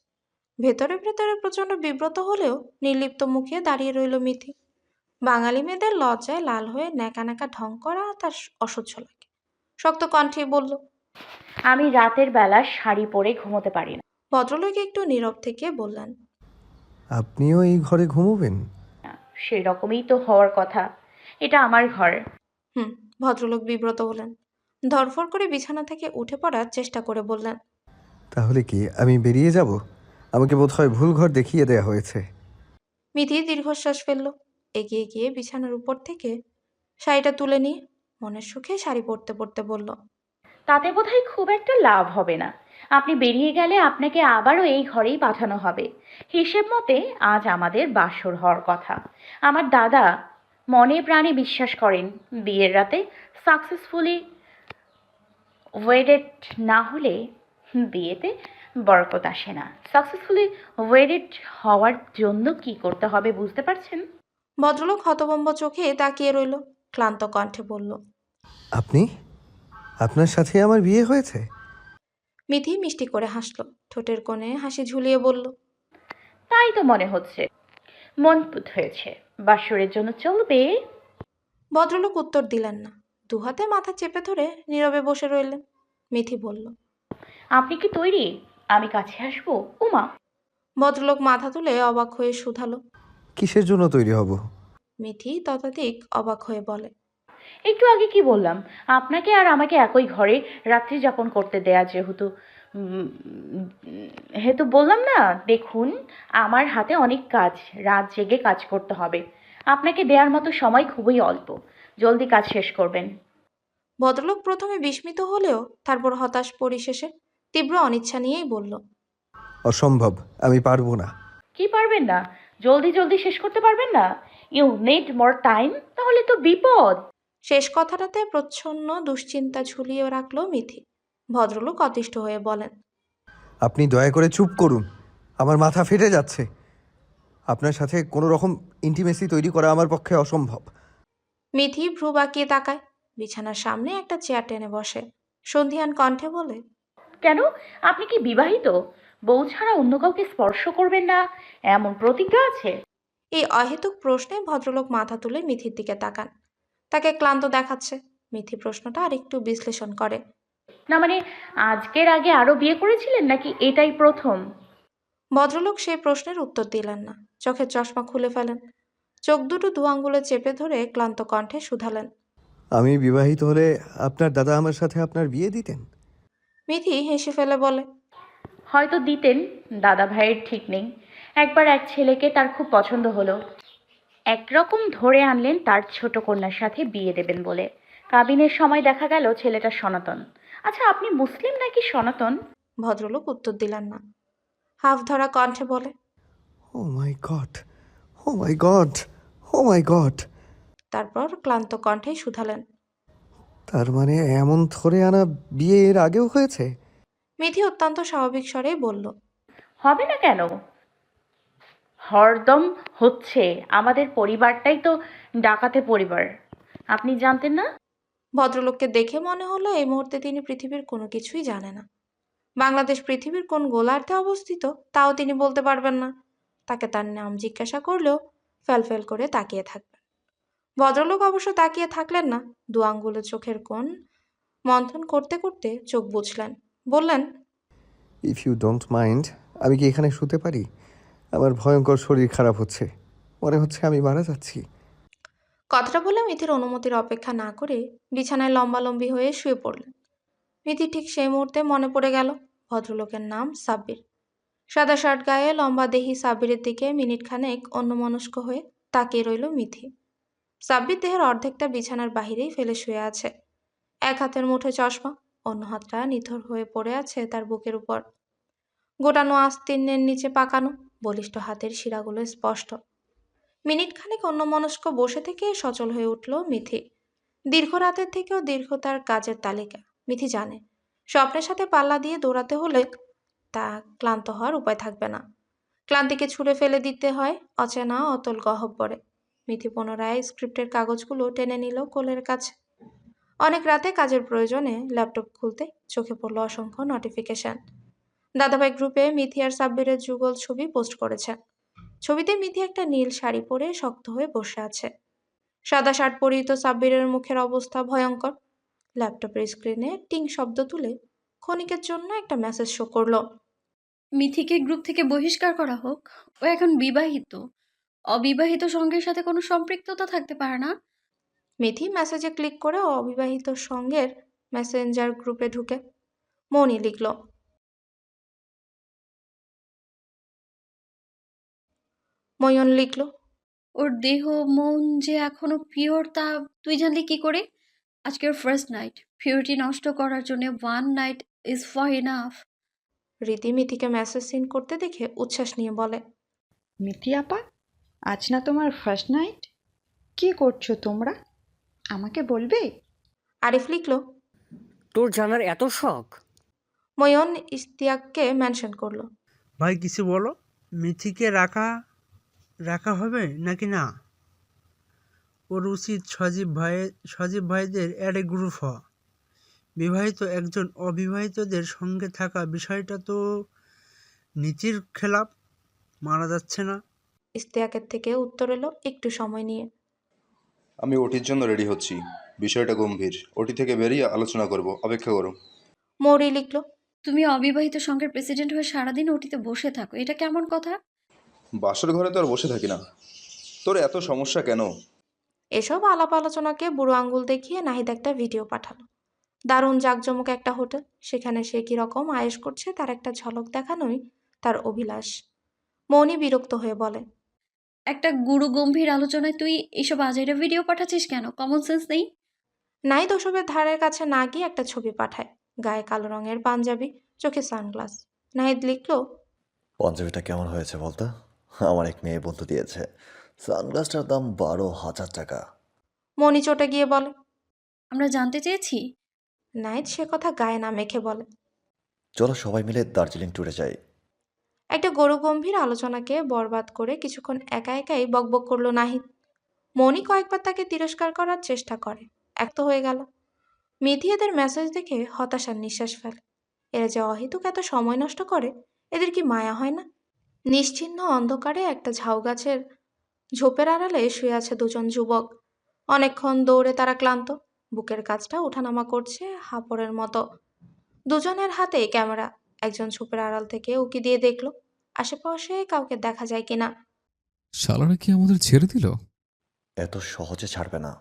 A: ভেতরে ভেতরে প্রচণ্ড বিব্রত হলেও নির্লিপ্ত মুখে দাঁড়িয়ে রইল মিথি। বাঙালি মেয়েদের লজ্জায় লাল হয়ে ন্যাকা ন্যাকা ঢং করা তার অসহ্য লাগে। শক্ত কণ্ঠে বলল,
D: আমি রাতের বেলা শাড়ি পরে ঘুমোতে পারি না।
A: ভদ্রলোক একটু নীরব থেকে বললেন,
H: আপনিও এই ঘরে ঘুমোবেন?
D: সেই রকমই তো হওয়ার কথা, এটা আমার ঘর।
A: ভদ্রলোক বিব্রত হলেন। ধরফর করে বিছানা থেকে উঠে পড়ার চেষ্টা করে বললেন,
H: তাহলে কি আমি বেরিয়ে যাব? আমাকে বোধহয় ভুল ঘর দেখিয়ে দেয়া হয়েছে।
A: মিথি দীর্ঘশ্বাস ফেলল। এগিয়ে গিয়ে বিছানার উপর থেকে শাড়িটা তুলে নিয়ে মনের সুখে শাড়ি পরতে পরতে বলল,
D: তাতে বোধহয় খুব একটা লাভ হবে না। আপনি বেরিয়ে গেলে আপনাকে আবারও এই ঘরেই পাঠানো হবে। হিসেব মতে আজ আমাদের বাসর হওয়ার কথা। আমার দাদা মনে প্রাণে বিশ্বাস করেন বিয়ের রাতে সাকসেসফুলি ওয়েডেড না হলে বিয়েতে বরকত আসে না। সাকসেসফুলি ওয়েডেড হওয়ার জন্য কি করতে হবে বুঝতে পারছেন?
A: ভদ্রলোক হতভম্ব চোখে তাকিয়ে রইল। ক্লান্ত কণ্ঠে বলল,
H: আপনি, আপনার সাথে আমার বিয়ে হয়েছে?
A: মিথি মিষ্টি করে হাসল। ঠোঁটের কোণে হাসি ঝুলিয়ে বলল,
D: তাই তো মনে হচ্ছে। মন পুত হয়েছে, বাসরের জন্য চলবে।
A: ভদ্রলোক উত্তর দিলেন না। দুহাতে মাথা চেপে ধরে নীরবে বসে রইলেন। মিথি বলল,
D: আপনি কি তৈরি? আমি কাছে আসবো? উমা,
A: ভদ্রলোক মাথা তুলে অবাক হয়ে শুধালো।
H: কিসের জন্য তৈরি হব?
A: মিথি ততোধিক অবাক হয়ে বলে,
D: একটু আগে কি বললাম? আপনাকে আর আমাকে একই ঘরে রাত্রি যাপন করতে দেয়া হেতু বললাম না। দেখুন, আমার হাতে অনেক কাজ, রাত জেগে কাজ করতে হবে। আপনাকে দেওয়ার মতো সময় খুবই অল্প, জলদি কাজ শেষ করবেন।
A: ভদ্রলোক প্রথমে বিস্মিত হলেও তারপর হতাশ পরিশেষে তীব্র অনিচ্ছা নিয়েই বলল,
H: অসম্ভব, আমি পারবো না।
D: কি পারবেন না? জলদি জলদি শেষ করতে পারবেন না? You need more time. তাহলে তো বিপদ।
A: শেষ কথাটাতে প্রচ্ছন্ন দুশ্চিন্তা ঝুলিয়ে রাখল মিথি। ভদ্রলোক অতিষ্ঠ হয়ে বলেন,
H: আপনি দয়া করে চুপ করুন, আমার মাথা ফেটে যাচ্ছে। আপনার সাথে কোনো রকম ইন্টিমেসি তৈরি করা আমার পক্ষে অসম্ভব।
A: মিথি ভ্রু বাঁকিয়ে তাকায়। বিছানার সামনে একটা চেয়ার টেনে বসে। সন্ধিয়ান কণ্ঠে বলে,
D: কেন? আপনি কি বিবাহিত? বউ ছাড়া অন্য কাউকে স্পর্শ করবেন না এমন প্রতিজ্ঞা আছে?
A: এই অহেতুক প্রশ্নে ভদ্রলোক মাথা তুলে মিথির দিকে তাকান। তাকে ক্লান্ত দেখাচ্ছে। মিথি প্রশ্নটা আরেকটু বিশ্লেষণ করে।
D: না মানে, আজকের আগে আরো বিয়ে করেছিলেন নাকি এটাই প্রথম?
A: ভদ্রলোক সেই প্রশ্নের উত্তর দিলেন না। চোখের চশমা খুলে ফেলেন। চোখ দুটো দু আঙ্গুলে চেপে ধরে ক্লান্ত কণ্ঠে শুধালেন।
H: আমি বিবাহিত হলে আপনার দাদা আমার সাথে আপনার বিয়ে দিতেন?
A: মিথি হেসে ফেলে বলে,
D: হয়তো দিতেন, দাদা ভাইয়ের ঠিক নেই। একবার এক ছেলেকে তার খুব পছন্দ হলো, একরকম ধরে আনলেন তার ছোট কন্যার সাথে বিয়ে দেবেন বলে। কাবিনের সময় দেখা গেল ছেলেটা সনাতন। আচ্ছা, আপনি মুসলিম নাকি সনাতন?
A: ভদ্রলোক উত্তর দিলেন না। হাফ ধরা কণ্ঠে বলে,
H: ও মাই গড, ও মাই গড, ও মাই গড।
A: তারপর ক্লান্ত কণ্ঠে শুধালেন।
H: তার মানে এমন ধরে আনা বিয়ে এর আগেও হয়েছে?
A: মিথি অত্যন্ত স্বাভাবিক স্বরেই বলল,
D: হবে না কেন? হরদম হচ্ছে। আমাদের পরিবারটাই তো ডাকাতে পরিবার, আপনি জানতেন না?
A: ভদ্রলোককে দেখে মনে হলো এই মুহূর্তে তিনি পৃথিবীর কোনো কিছুই জানে না। বাংলাদেশ পৃথিবীর কোন গোলার্ধে অবস্থিত তাও তিনি বলতে পারবেন না। তাকে তার নাম জিজ্ঞাসা করলেও ফ্যালফ্যাল করে তাকিয়ে থাকবেন। ভদ্রলোক অবশ্য তাকিয়ে থাকলেন না। দু আঙ্গুলে চোখের কোণ মন্থন করতে করতে চোখ বুঝলেন। বললেন,
H: ইফ ইউ ডোন্ট মাইন্ড, আমি কি এখানে শুতে পারি? আমার ভয়ঙ্কর শরীর খারাপ হচ্ছে, মনে হচ্ছে আমি মারা যাচ্ছি।
A: কথাটা বলে মিথির অনুমতির অপেক্ষা না করে বিছানায় লম্বালম্বি হয়ে শুয়ে পড়লেন। মিথি ঠিক সেই মুহূর্তে মনে পড়ে গেল ভদ্রলোকের নাম সাব্বির। সাদা শার্ট গায়ে লম্বা দেহি সাব্বিরের দিকে মিনিট খানেক অন্যমনস্ক হয়ে তাকিয়ে রইল মিথি। সাব্বির দেহের অর্ধেকটা বিছানার বাহিরেই ফেলে শুয়ে আছে। এক হাতের মুঠোয় চশমা, অন্য হাতটা নিথর হয়ে পড়ে আছে তার বুকের উপর। গোটানো আস্তীর্ণের নিচে পাকানো বলিষ্ঠ হাতের শিরাগুলো স্পষ্ট। মিনিট খানেক অন্যমনস্ক বসে থেকে সচল হয়ে উঠল মিথি। দীর্ঘ রাতের থেকেও দীর্ঘ তার কাজের তালিকা। মিথি জানে স্বপ্নের সাথে পাল্লা দিয়ে দৌড়াতে হলে তা ক্লান্ত হওয়ার উপায় থাকবে না। ক্লান্তিকে ছুঁড়ে ফেলে দিতে হয় অচেনা অতল গহ্বরে। মিথি পুনরায় স্ক্রিপ্টের কাগজগুলো টেনে নিল কোলের কাছে। অনেক রাতে কাজের প্রয়োজনে ল্যাপটপ খুলতে চোখে পড়ল অসংখ্য নোটিফিকেশন। দাদাভাই গ্রুপে মিথি আর সাব্বিরের যুগল ছবি পোস্ট করেছে। ছবিতে মিথি একটা নীল শাড়ি পরে শক্ত হয়ে বসে আছে। সাদা শার্ট পরিহিত সাব্বিরের মুখের অবস্থা ভয়ঙ্কর। ল্যাপটপের স্ক্রিনে টিং শব্দ তুলে ক্ষণিকের জন্য একটা মেসেজ শো করলো।
I: মিথিকে গ্রুপ থেকে বহিষ্কার করা হোক। ও এখন বিবাহিত। অবিবাহিত সঙ্গের সাথে কোনো সম্পৃক্ততা থাকতে পারে না।
A: মিথি মেসেজে ক্লিক করে অবিবাহিত সঙ্গের মেসেঞ্জার গ্রুপে ঢুকে মনি লিখল। ময়ন লিখল,
I: ওর দেহ মন যে এখনো পিওর তা তুই জানলি কি করে? আজকের ফার্স্ট নাইট, পিওরিটি নষ্ট করার জন্য one night is for enough.
A: Riti মিথিকে মেসেজ সিন করতে দেখে উচ্ছ্বাস নিয়ে বলে,
J: মিথি আপা, আজ না তোমার ফার্স্ট নাইট? কি করছো তোমরা, আমাকে বলবে?
A: আরিফ লিখল।
K: তোর জানার এত শখ?
A: ময়ন ইশতিয়াককে মেনশন করলো।
L: ভাই কিছু বলো, মিথিকে রাখা রাখা হবে নাকি না? ওর উচিত সজীব ভাইদের অ্যাডে গ্রুপ হওয়া। বিবাহিত একজন অবিবাহিতদের সঙ্গে থাকা বিষয়টা তো নীতির খেলাপ, মানা যাচ্ছে না।
A: ইশতিয়াকের থেকে উত্তর এলো একটু সময় নিয়ে।
G: আমি ওটির জন্য রেডি হচ্ছি, বিষয়টা গম্ভীর, ওটি থেকে বেরিয়ে আলোচনা করব, অপেক্ষা করো।
A: মৌরি লিখল,
I: তুমি অবিবাহিত সংঘের প্রেসিডেন্ট হয়ে সারাদিন ওটিতে বসে থাকো, এটা কেমন কথা?
G: বাসর ঘরে তো আর বসে থাকি না, তোর এত সমস্যা কেন?
A: এসব আলাপ আলোচনাকে বুড়ো আঙ্গুল দেখিয়ে নাহিদ একটা ভিডিও পাঠালো। দারুণ জাঁকজমক একটা হোটেল, সেখানে সে কীরকম আয়েশ করছে তার একটা ঝলক দেখানোই তার অভিলাষ। মৌনি বিরক্ত হয়ে বলে,
I: একটা গুরু গম্ভীর আলোচনায় তুই এসব আজাইরা ভিডিও পাঠাচ্ছিস কেন? কমন সেন্স নেই?
A: নাহিদ ওসবের ধারের কাছে না গিয়ে একটা ছবি পাঠায়। গায়ে কালো রঙের পাঞ্জাবি, চোখে সানগ্লাস। নাহিদ লিখল,
M: পাঞ্জাবিটা কেমন হয়েছে বলতো? আমার এক মেয়ে বন্ধু দিয়েছে। সানগ্লাসটার দাম 12,000 টাকা।
A: মনি চটে গিয়ে বলে,
I: আমরা জানতে চেয়েছি।
A: নাহিদ সে কথা গায়ে না মেখে বলে,
M: চলো সবাই মিলে দার্জিলিং ট্যুরে যাই।
A: একটা গম্ভীর আলোচনাকে বরবাদ করে কিছুক্ষণ একা একাই বকবক করলো নাহিদ। মনি কয়েকবার তাকে তিরস্কার করার চেষ্টা করে, এক তো হয়ে গেল। মিথি এদের মেসেজ দেখে হতাশার নিঃশ্বাস ফেলে। এরা যে অহেতুক এত সময় নষ্ট করে, এদের কি মায়া হয় না? নিশ্চিহ্ন অন্ধকারে একটা ঝাউ গাছের ঝোপের আড়ালে শুয়ে আছে দুজন যুবক। অনেকক্ষণ দৌড়ে তারা ক্লান্ত, বুকের কাছটা ওঠানামা করছে হাঁপড়ের মতো। দুজনের হাতে ক্যামেরা। একজন ঝোপের আড়াল থেকে উকি দিয়ে দেখলো আশেপাশে কাউকে দেখা যায় কিনা।
N: শালারা কি আমাদের ছেড়ে দিল?
M: এত সহজে ছাড়বে না।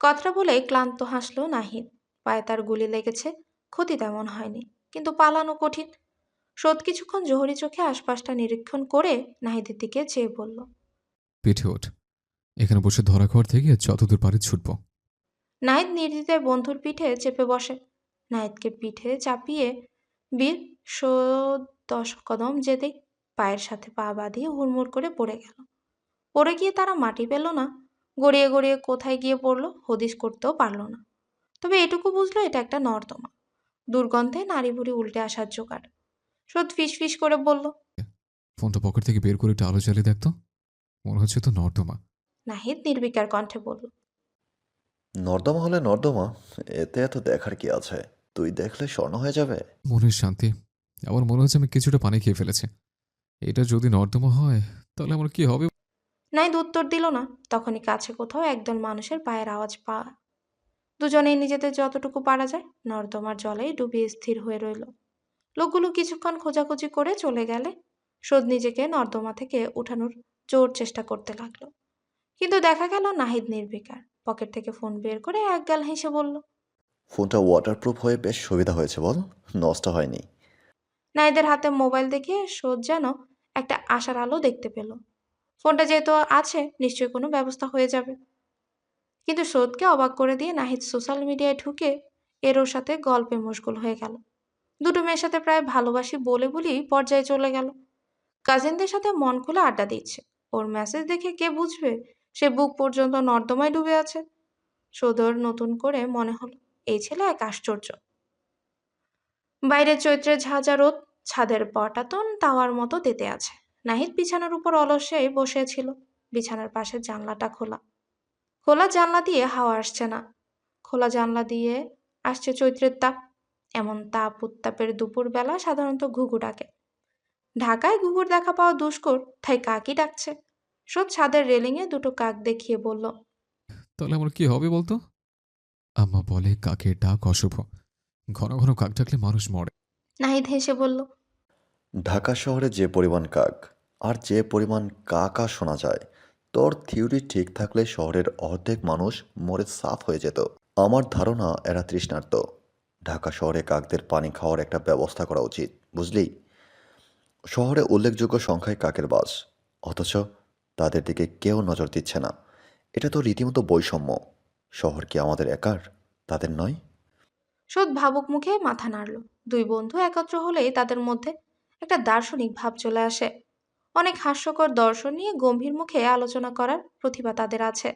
A: কথাটা বলে ক্লান্ত হাসলো নাহিদ। পায়ে তার গুলি লেগেছে, ক্ষতি তেমন হয়নি, কিন্তু পালানো কঠিন। স্রোত কিছুক্ষণ জোহরি চোখে আশপাশটা নিরীক্ষণ করে নাহিদের দিকে চেয়ে বলল,
N: পিঠে ওঠ, এখানে বসে ধরা খাওয়ার থেকে যতদূর পারি ছুটবো।
A: নাহিদ নির্দ্বিধায় বন্ধুর পিঠে চেপে বসে। নাহিদকে পিঠে চাপিয়ে বীর 10 কদম যেতেই পায়ের সাথে পা বাঁধিয়ে হুড়মুড় করে পড়ে গেল। পড়ে গিয়ে তারা মাটি পেল না, গড়িয়ে গড়িয়ে কোথায় গিয়ে পড়লো হদিস করতেও পারল না। তবে এটুকু বুঝলো এটা একটা নর্দমা, দুর্গন্ধে নাড়ি ভুড়ি উল্টে আসার জোগাড়। স্রোত ফিস করে বলল,
N: ফোনটা পকেট থেকে বের করে একটু আলো জ্বালিয়ে দেখতো, মনে হচ্ছে তো নর্দমা।
A: নাহিদ নির্বিকার কণ্ঠে বলল,
M: নর্দমা হলে নর্দমা, এতে এত দেখার কি আছে? তুই দেখলে স্বর্ণ হয়ে যাবে।
N: মনের শান্তি। আমার মনে হচ্ছে আমি কিছুটা পানি খেয়ে ফেলেছি। এটা যদি নর্দমা হয় তাহলে আমার কি হবে?
A: নাহিদ উত্তর দিল না। তখনই কাছে কোথাও একদল মানুষের পায়ের আওয়াজ পাওয়া। দুজনেই নিজেদের যতটুকু পারা যায় নর্দমার জলেই ডুবিয়ে স্থির হয়ে রইল। লোকগুলো কিছুক্ষণ খোঁজাখুঁজি করে চলে গেলে স্রোত নিজেকে নর্দমা থেকে উঠানোর জোর চেষ্টা করতে লাগলো। কিন্তু দেখা গেল নাহিদ নির্বিকার। পকেট থেকে ফোন বের করে একগাল হেসে বলল,
M: ফোনটা ওয়াটারপ্রুফ হয়ে বেশ সুবিধা হয়েছে বল, নষ্ট হয়নি।
A: নাহিদের হাতে মোবাইল দেখে স্রোত যেন একটা আশার আলো দেখতে পেল। ফোনটা যেহেতু আছে নিশ্চয়ই কোনো ব্যবস্থা হয়ে যাবে। কিন্তু স্রোতকে অবাক করে দিয়ে নাহিদ সোশ্যাল মিডিয়ায় ঢুকে এরোর সাথে গল্পে মশগুল হয়ে গেল। দুটো মেয়ের সাথে প্রায় ভালোবাসি বলে বলেই পর্যায়ে চলে গেল। কাজিনদের সাথে মন খুলে আড্ডা দিচ্ছে। ওর মেসেজ দেখে কে বুঝবে সে বুক পর্যন্ত নর্দমায় ডুবে আছে। সদর নতুন করে মনে হলো এই ছেলে এক আশ্চর্য। বাইরে চৈত্রের ঝাঁঝা রোদ, ছাদের পটাতন তাওয়ার মতো তেতে আছে। নাহিদ বিছানার উপর অলসেই বসেছিল। বিছানার পাশে জানলাটা খোলা। খোলা জানলা দিয়ে হাওয়া আসছে না। খোলা জানলা দিয়ে আসছে চৈত্রের তাপ। এমন তাপ উত্তাপের দুপুরবেলা সাধারণত ঘুঘু ডাকে। ঢাকায় ঘুঘুর দেখা পাওয়া দুষ্কর, তাই কাকই ডাকছে। স্রোত ছাদের রেলিংয়ে দুটো কাক দেখিয়ে বলল,
N: তাহলে আমার কি হবে বলতো? আম্মা বলে কাকের ডাক অশুভ, ঘন ঘন কাক ডাকলে মানুষ মরে।
A: নাহিদ হেসে বলল,
M: ঢাকা শহরে যে পরিমাণ কাক আর যে পরিমাণ কাকা শোনা যায়, তোর থিওরি ঠিক থাকলে শহরের অর্ধেক মানুষ মরে সাফ হয়ে যেত। আমার ধারণা এরা তৃষ্ণার্ত। ঢাকা শহরে কাকদের পানি খাওয়ার একটা ব্যবস্থা করা উচিত, বুঝলি? শহরে উল্লেখযোগ্য সংখ্যায় কাকের বাস, অথচ তাদের দিকে কেউ নজর দিচ্ছে না। এটা তো রীতিমতো বৈষম্য। শহর কি আমাদের একার, তাদের নয়?
A: স্রোত ভাবুক মুখে মাথা নাড়ল। দুই বন্ধু একত্র হলেই তাদের মধ্যে একটা দার্শনিক ভাব চলে আসে। অনেক হাস্যকর দর্শন নিয়ে গম্ভীর মুখে আলোচনা করার প্রতিভা তাদের আছে।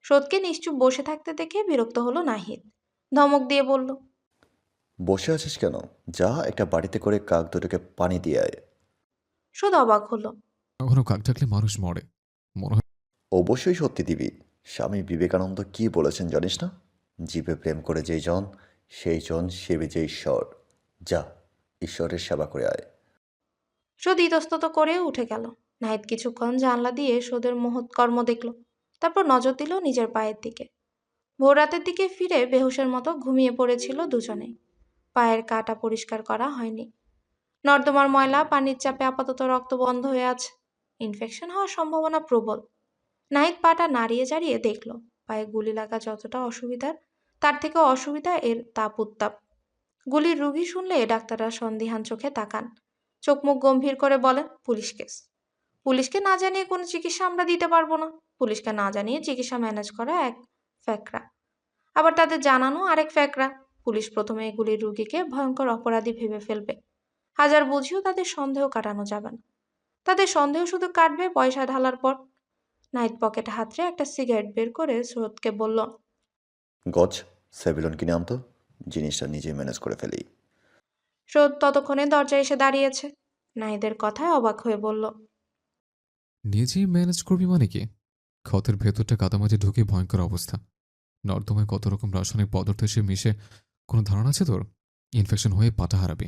A: স্রোতকে নিশ্চুপ বসে থাকতে দেখে বিরক্ত হলো নাহিদ। ধমক দিয়ে বলল,
M: বসে আছিস কেন? যা একটা বাড়িতে করে কাক দুটোকে পানি দিয়ে আয়।
A: স্রোত অবাক হলো।
N: ঘন ঘন কাক ডাকলে মানুষ মরে, মনে হয়।
M: অবশ্যই সত্যি দিবি। স্বামী বিবেকানন্দ কি বলেছেন জানিস না? জীবে প্রেম করে যেই জন, সেই জন সেবে যে ঈশ্বর। যা, ঈশ্বরের সেবা করে আয়।
A: স্রোত ইতস্তত করে উঠে গেল। নাহিদ কিছুক্ষণ জানলা দিয়ে স্রোতের মহৎকর্ম দেখল। তারপর নজর দিল নিজের পায়ের দিকে। ভোর রাতের দিকে ফিরে বেহুশের মতো ঘুমিয়ে পড়েছিল দুজনেই। পায়ের কাটা পরিষ্কার করা হয়নি। নর্দমার ময়লা পানির চাপে আপাতত রক্ত বন্ধ হয়ে আছে। ইনফেকশন হওয়ার সম্ভাবনা প্রবল। নাহিদ পাটা নাড়িয়ে চাড়িয়ে দেখল পায়ে গুলি লাগা যতটা অসুবিধার, তার থেকে অসুবিধা এর তাপ উত্তাপ। গুলির রুগী শুনলে ডাক্তাররা সন্দিহান চোখে তাকান। চোখ মুখ গম্ভীর করে বলেন, পুলিশ কেস। পুলিশকে না জানিয়ে কোনো চিকিৎসা আমরা দিতে পারবো না। পুলিশকে না জানিয়ে চিকিৎসা ম্যানেজ করা এক ফ্যাকরা, আবার তাদের জানানো আরেক ফ্যাকরা। পুলিশ প্রথমে এগুলির রুগীকে ভয়ঙ্কর অপরাধী ভেবে ফেলবে। হাজার বুঝিও তাদের সন্দেহ কাটানো যাবে না। তাদের সন্দেহ শুধু কাটবে পয়সা ঢালার পর। নাইট পকেটে হাতড়ে একটা সিগারেট বের করে স্রোতকে বলল,
M: গজ, সেভিলন কিনে আনতো, জিনিসটা নিজে ম্যানেজ করে ফেলি।
A: স্রোত ততক্ষণে দরজায় এসে দাঁড়িয়েছে। নাহিদের কথায় অবাক হয়ে বলল,
N: নিজেই ম্যানেজ করবি মানে কি? ক্ষতের ভেতরটা কাদামাটি ঢুকে ভয়ঙ্কর অবস্থা। নর্দমায় কত রকম রাসায়নিক পদার্থ এসে মিশে কোনো ধারণা আছে তোর? ইনফেকশন হয়ে পাটা হারাবি।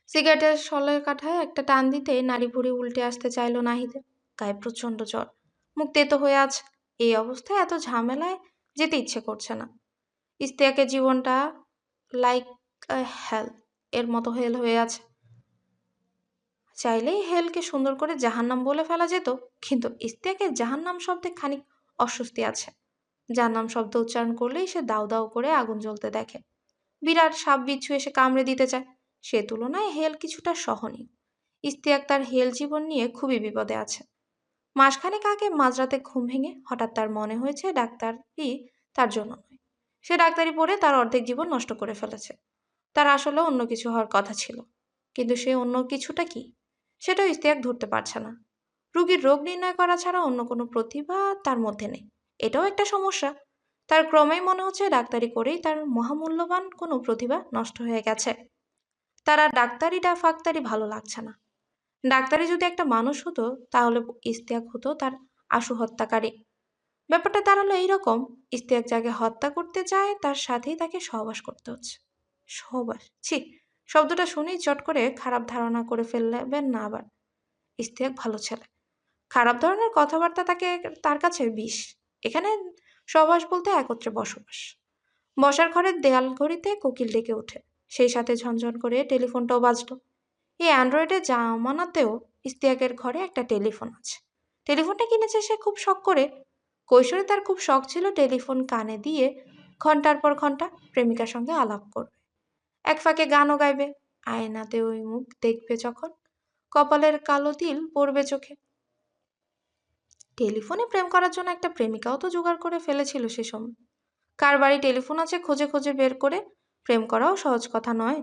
A: সিগারেটের শলের কাঠায় একটা টান দিতে নাড়ি ভুড়ি উল্টে আসতে চাইলো নাহিদের। গায়ে প্রচণ্ড জ্বর, মুখ তেতো হয়ে আছে। এই অবস্থায় এত ঝামেলায় যেতে ইচ্ছে করছে না। ইস্তিয়াকের জীবনটা লাইক হেল এর মতো হেল হয়ে আছে। চাইলেই হেলকে সুন্দর করে জাহান্নাম বলে ফেলা যেত, কিন্তু ইস্তিয়াকের জাহান্নাম শব্দে খানিক অস্বস্তি আছে। জাহান্নাম শব্দ উচ্চারণ করলেই সে দাউ দাউ করে আগুন জ্বলতে দেখে। বিরাট সাপ বিচ্ছু এসে কামড়ে দিতে চায়। সে তুলনায় হেল কিছুটা সহনীয়। ইস্তিয়াক তার হেল জীবন নিয়ে খুবই বিপদে আছে। মাসখানেক আগে মাঝরাতে ঘুম ভেঙে হঠাৎ তার মনে হয়েছে ডাক্তারি তার জন্য নয়। সে ডাক্তারি পড়ে তার অর্ধেক জীবন নষ্ট করে ফেলেছে। তার আসলে অন্য কিছু হওয়ার কথা ছিল, কিন্তু সে অন্য কিছুটা কি সেটাও ইস্তিয়াক ধরতে পারছে না। রোগীর রোগ নির্ণয় করা ছাড়া অন্য কোনো প্রতিভা তার মধ্যে নেই, এটাও একটা সমস্যা। তার ক্রমেই মনে হচ্ছে ডাক্তারি করেই তার মহামূল্যবান কোনো প্রতিভা নষ্ট হয়ে গেছে। তার আর ডাক্তারিটা ফাক্তারি ভালো লাগছে না। ডাক্তারি যদি একটা মানুষ হতো তাহলে ইস্তিয়াক হতো তার আশু হত্যাকারী। ব্যাপারটা দাঁড়ালো এইরকম, ইস্তিয়াক যাকে হত্যা করতে চায় তার সাথেই তাকে সহবাস করতে হচ্ছে। সহবাস, ছি, শব্দটা শুনেই চট করে খারাপ ধারণা করে ফেলবেন না আবার। ইস্তিয়াক ভালো ছেলে, খারাপ ধরনের কথাবার্তা তার কাছে বিষ। এখানে সহবাস বলতে একত্রে বসবাস। বসার ঘরের দেয়াল ঘড়িতে কোকিল ডেকে ওঠে, সেই সাথে ঝনঝন করে টেলিফোনটাও বাজলো। এই অ্যান্ড্রয়েডের জামানাতেও ইস্তিয়াকের ঘরে একটা টেলিফোন আছে। টেলিফোনটা কিনেছে সে খুব শখ করে। কৈশোরে তার খুব শখ ছিল টেলিফোন কানে দিয়ে ঘন্টার পর ঘন্টা প্রেমিকার সঙ্গে আলাপ করবে, এক ফাঁকে গানও গাইবে। আয়নাতে ওই মুখ দেখবে যখন, কপালের কালো তিল পড়বে চোখে। টেলিফোনে প্রেম করার জন্য একটা প্রেমিকাও তো জোগাড় করে ফেলেছিল সে সময়। কার বাড়ি টেলিফোন আছে খুঁজে খুঁজে বের করে প্রেম করাও সহজ কথা নয়।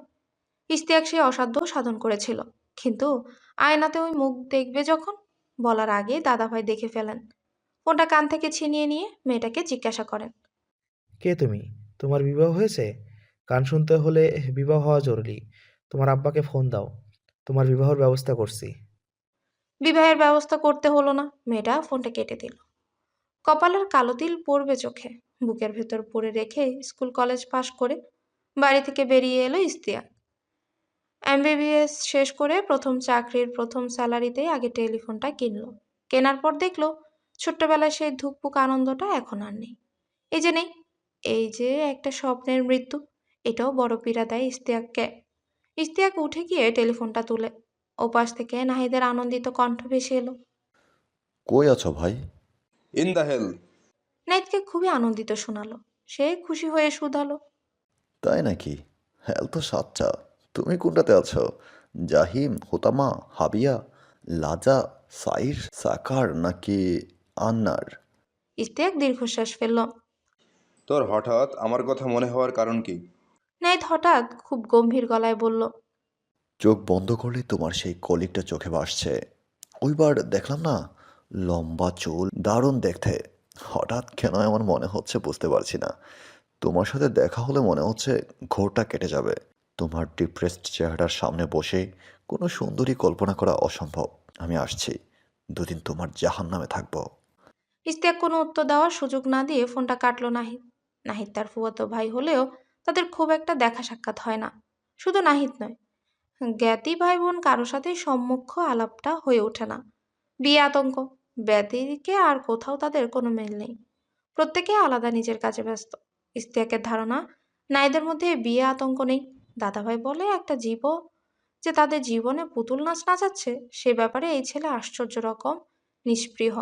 A: ইস্তিয়াক সে অসাধ্য সাধন করেছিল, কিন্তু আয়নাতে ওই মুখ দেখবে যখন বলার আগে দাদাভাই দেখে ফেলেন। ফোনটা কান থেকে ছিনিয়ে নিয়ে মেয়েটাকে জিজ্ঞাসা করেন,
B: কে তুমি? তোমার বিবাহ হয়েছে? গান শুনতে হলে বিবাহ হওয়া জরুরি। তোমার আব্বাকে ফোন দাও, তোমার বিবাহর ব্যবস্থা করছি।
A: বিবাহের ব্যবস্থা করতে হলো না, মেয়েটা ফোনটা কেটে দিল। কপালের কালো তিল পড়বে চোখে, বুকের ভেতর পড়ে রেখে স্কুল কলেজ পাশ করে বাড়ি থেকে বেরিয়ে এলো ইস্তিয়াক। এমবিবিএস শেষ করে প্রথম চাকরির প্রথম স্যালারিতেই আগে টেলিফোনটা কিনলো। কেনার পর দেখলো ছোট্টবেলায় সেই ধুকপুক আনন্দটা এখন আর নেই। এই যে নেই, এই যে একটা স্বপ্নের মৃত্যু, এটাও বড় পীড়া দেয় ইস্তিয়াককে। ইস্তিয়াক উঠে গিয়ে টেলিফোনটা তুলে ওপাশ থেকে নাহিদের আনন্দিত কণ্ঠ ভেসে এলো।
M: কই আছো ভাই?
G: In the hell.
A: নাহিদকে খুবই আনন্দিত শোনালো। সে খুশি হয়ে শুধালো,
M: তাই নাকি? হ্যাল তো সাতটা। তুমি কোনটাতে আছো? জাহিম, হোতামা, হাবিয়া, লাজা, সাইর, সাকার নাকি আন্নার?
A: ইস্তিয়াক দীর্ঘশ্বাস ফেলল।
G: তোর হঠাৎ আমার কথা মনে হওয়ার কারণ কি?
A: নাহিদ হঠাৎ খুব গম্ভীর গলায় বলল,
M: চোখ বন্ধ করলে তোমার সেই কলিগটা চোখে ভাসছে। ওইবার দেখলাম না, লম্বা চুল, দারুণ দেখতে। হঠাৎ কেন এমন মনে হচ্ছে বুঝতে পারছি না। তোমার সাথে দেখা হলে মনে হচ্ছে ঘোরটা কেটে যাবে। তোমার ডিপ্রেসড চেহারার সামনে বসে কোনো সুন্দরী কল্পনা করা অসম্ভব। আমি আসছি, দুদিন তোমার জাহান্নামে থাকবো।
A: ইস্তিয়াক কোনো উত্তর দেওয়ার সুযোগ না দিয়ে ফোনটা কাটলো নাহিদ। নাহিদ তার ফুফাতো ভাই হলেও তাদের খুব একটা দেখা সাক্ষাৎ হয় না। শুধু নাহিদ নয়, জ্ঞাতি ভাই বোন কারো সাথেই সম্মুখ আলাপটা হয়ে ওঠে না। বিয়ে আতঙ্ক ব্যতিকে আর কোথাও তাদের কোনো মিল নেই। প্রত্যেকে আলাদা নিজের কাজে ব্যস্ত। ইস্তিয়াকের ধারণা নাইদের মধ্যে বিয়ে আতঙ্ক নেই। দাদাভাই বলে একটা জীব যে তাদের জীবনে পুতুল নাচ নাচাচ্ছে, সে ব্যাপারে এই ছেলে আশ্চর্য রকম নিষ্পৃহ।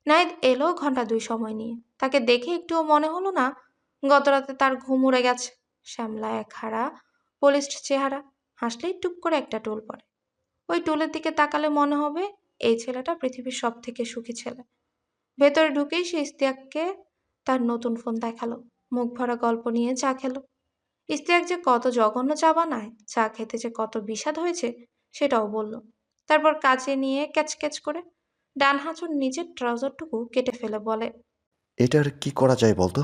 A: নাহিদ এলো ঘন্টা 2 সময় নিয়ে। তাকে দেখে একটুও মনে হলো না গতরাতে তার ঘুম উড়ে গেছে। শ্যামলা এক হারা পলিশড চেহারা, হাসলেই টুপ করে একটা টোল পড়ে। ওই টোলের দিকে তাকালে মনে হবে এই ছেলেটা পৃথিবীর সব থেকে সুখী ছেলে। ভেতরে ঢুকেই সে ইস্তিয়াককে তার নতুন ফোন দেখালো, মুখ ভরা গল্প নিয়ে চা খেলো। ইস্তিয়াক যে কত জঘন্য চা বানায়, চা খেতে যে কত বিষাদ হয়েছে সেটাও বলল। তারপর কাছে নিয়ে ক্যাচ ক্যাচ করে ডান হাঁচুর নিচের ট্রাউজারটুকু কেটে ফেলে বলে,
M: এটার কি করা যায় বলতো?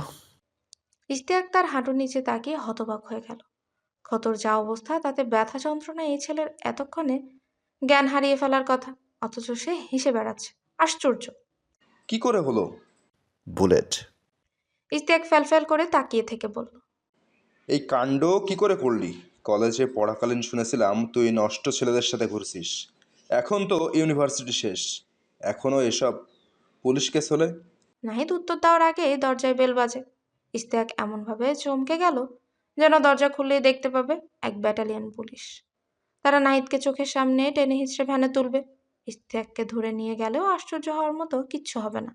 A: ইশতিয়াক তার হাঁটুর নিচে তাকিয়ে হতবাক হয়ে গেল। ক্ষতর যা অবস্থা তাতে ব্যথা যন্ত্রণা এই ছেলের এতক্ষণে জ্ঞান হারিয়ে ফেলার কথা, অথচ সে হেসে বেড়াচ্ছে। আশ্চর্য।
G: কি করে হলো?
M: বুলেট।
A: ইশতিয়াক ফ্যালফ্যাল করে তাকিয়ে থেকে বলল,
G: এই কাণ্ড কি করে করলি? কলেজে পড়াকালীন শুনেছিলাম তুই নষ্ট ছেলেদের সাথে ঘুরছিস। এখন তো ইউনিভার্সিটি শেষ, এখনও এসব পুলিশ কেস হলে?
A: নাহিদ উত্তর দেওয়ার আগে দরজায় বেল বাজে। ইশতিয়াক এমনভাবে চমকে গেল যেন দরজা খুললেই দেখতে পাবে এক ব্যাটালিয়ন পুলিশ। তারা নাহিদকে চোখের সামনে টেনে হিঁচড়ে ভ্যানে তুলবে। ইশতিয়াককে ধরে নিয়ে গেলেও আশ্চর্য হওয়ার মতো কিচ্ছু হবে না।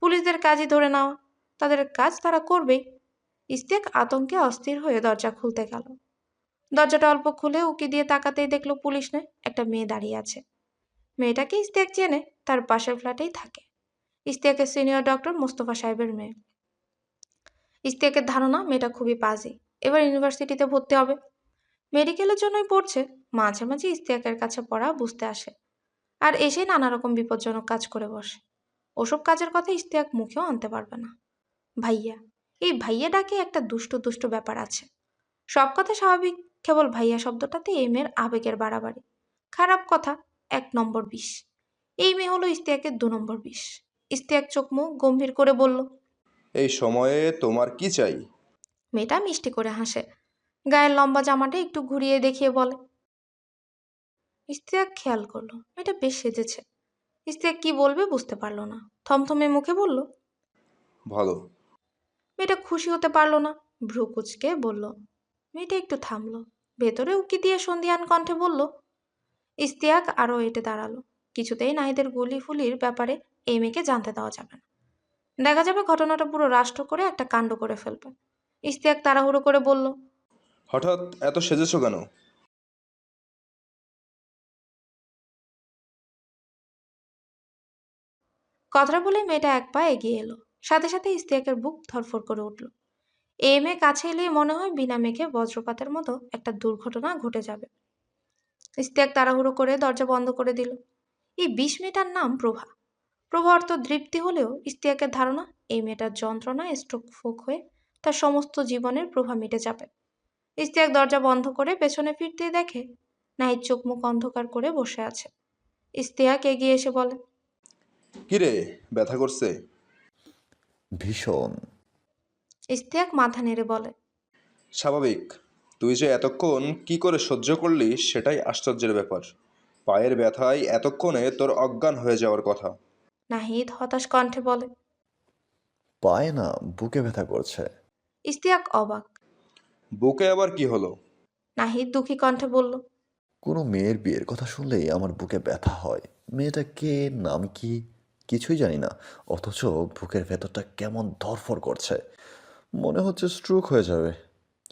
A: পুলিশদের কাজই ধরে নেওয়া, তাদের কাজ তারা করবেই। ইশতিয়াক আতঙ্কে অস্থির হয়ে দরজা খুলতে গেল। দরজাটা অল্প খুলে উকি দিয়ে তাকাতেই দেখলো পুলিশ নয়, একটা মেয়ে দাঁড়িয়ে আছে। মেয়েটাকে ইশতিয়াক চেনে, তার পাশের ফ্ল্যাটেই থাকে। ইশতিয়াকের সিনিয়র ডক্টর মোস্তফা সাহেবের মেয়ে। ইশতিয়াকের ধারণা মেয়েটা খুবই পাজি, এবার ইউনিভার্সিটিতে ভর্তি হবে। মেডিকেলের জন্যই পড়ছে, মাঝে মাঝে ইশতিয়াকের কাছে পড়া বুঝতে আসে, আর এসে নানা রকম বিপজ্জনক কাজ করে বসে। ওসব কাজের কথা ইশতিয়াক মুখেও আনতে পারবে না। ভাইয়া, এই ভাইয়া ডাকে একটা দুষ্টু দুষ্টু ব্যাপার আছে। সব কথা স্বাভাবিক, কেবল ভাইয়া শব্দটাতে এই মেয়ের আবেগের বাড়াবাড়ি। খারাপ কথা 1 নম্বর বিষ। এই মেয়ে হলো ইশতিয়াকের 2 নম্বর বিষ। ইশতিয়াক চোখ মুখ গম্ভীর করে বলল,
G: এই সময়ে তোমার কি চাই?
A: মেয়েটা মিষ্টি করে হাসে, গায়ের লম্বা জামাটা একটু ঘুরিয়ে দেখিয়ে বলে। ইশতিয়াক খেয়াল করলো মেয়েটা বেশ সেজেছে। ইশতিয়াক কি বলবে বুঝতে পারলো না, থমথমে মুখে বলল।
G: ভালো।
A: মেয়েটা খুশি হতে পারলো না, ভ্রু কুচকে বলল। মেয়েটা একটু থামলো, ভেতরে উকি দিয়ে সন্ধিয়ান কণ্ঠে বলল। ইশতিয়াক আরও এটে দাঁড়ালো। কিছুতেই নাহিদের গুলি ফুলির ব্যাপারে এই মেয়েকে জানতে দেওয়া যাবে না। দেখা যাবে ঘটনাটা পুরো রাষ্ট্র করে একটা কাণ্ড করে ফেলবে। ইশতিয়াক তাড়াহুড়ো করে বলল,
G: হঠাৎ এত সেজেছো কেন?
A: কথাটা বলে মেয়েটা এক পা এগিয়ে এলো। সাথে সাথে ইশতিয়াকের বুক ধরফর করে উঠল। এই মেয়ে কাছে এলেই মনে হয় বিনা মেঘে বজ্রপাতের মতো একটা দুর্ঘটনা ঘটে যাবে। ইশতিয়াক তাড়াহুড়ো করে দরজা বন্ধ করে দিল। এই 20 মেয়েটার নাম প্রভা। প্রভা অর্থ তৃপ্তি হলেও ইশতিয়াকের ধারণা এই মেয়েটার যন্ত্রণায় স্ট্রোক ফোক হয়ে তার সমস্ত জীবনের প্রভা মিটে যাবে। ইশতিয়াক দরজা বন্ধ করে পেছনে ফিরতেই দেখে নাহিদ চোখ মুখ অন্ধকার করে বসে আছে। ইশতিয়াক এগিয়ে এসে বলে,
G: কিরে, ব্যথা করছে?
M: ভীষণ।
A: ইশতিয়াক মাথা নেড়ে বলে,
G: স্বাভাবিক। তুই যে এতক্ষণ কি করে সহ্য করলি সেটাই আশ্চর্যের ব্যাপার। পায়ের ব্যথায় এতক্ষণে তোর অজ্ঞান হয়ে যাওয়ার কথা।
A: নাহিদ হতাশ কণ্ঠে বলে।
M: পায়ে না, বুকে ব্যথা করছে।
A: ইশতিয়াক অবাক।
G: বুকে আবার কি হলো?
A: নাহিদ দুঃখী কণ্ঠে বলল,
M: কোনো মেয়ের বিয়ের কথা শুনলেই আমার বুকে ব্যথা হয়। মেয়েটা কে, নাম কি, কিছুই জানি না, অথচ বুকের ভেতরটা কেমন ধড়ফড় করছে। মনে হচ্ছে স্ট্রোক হয়ে যাবে।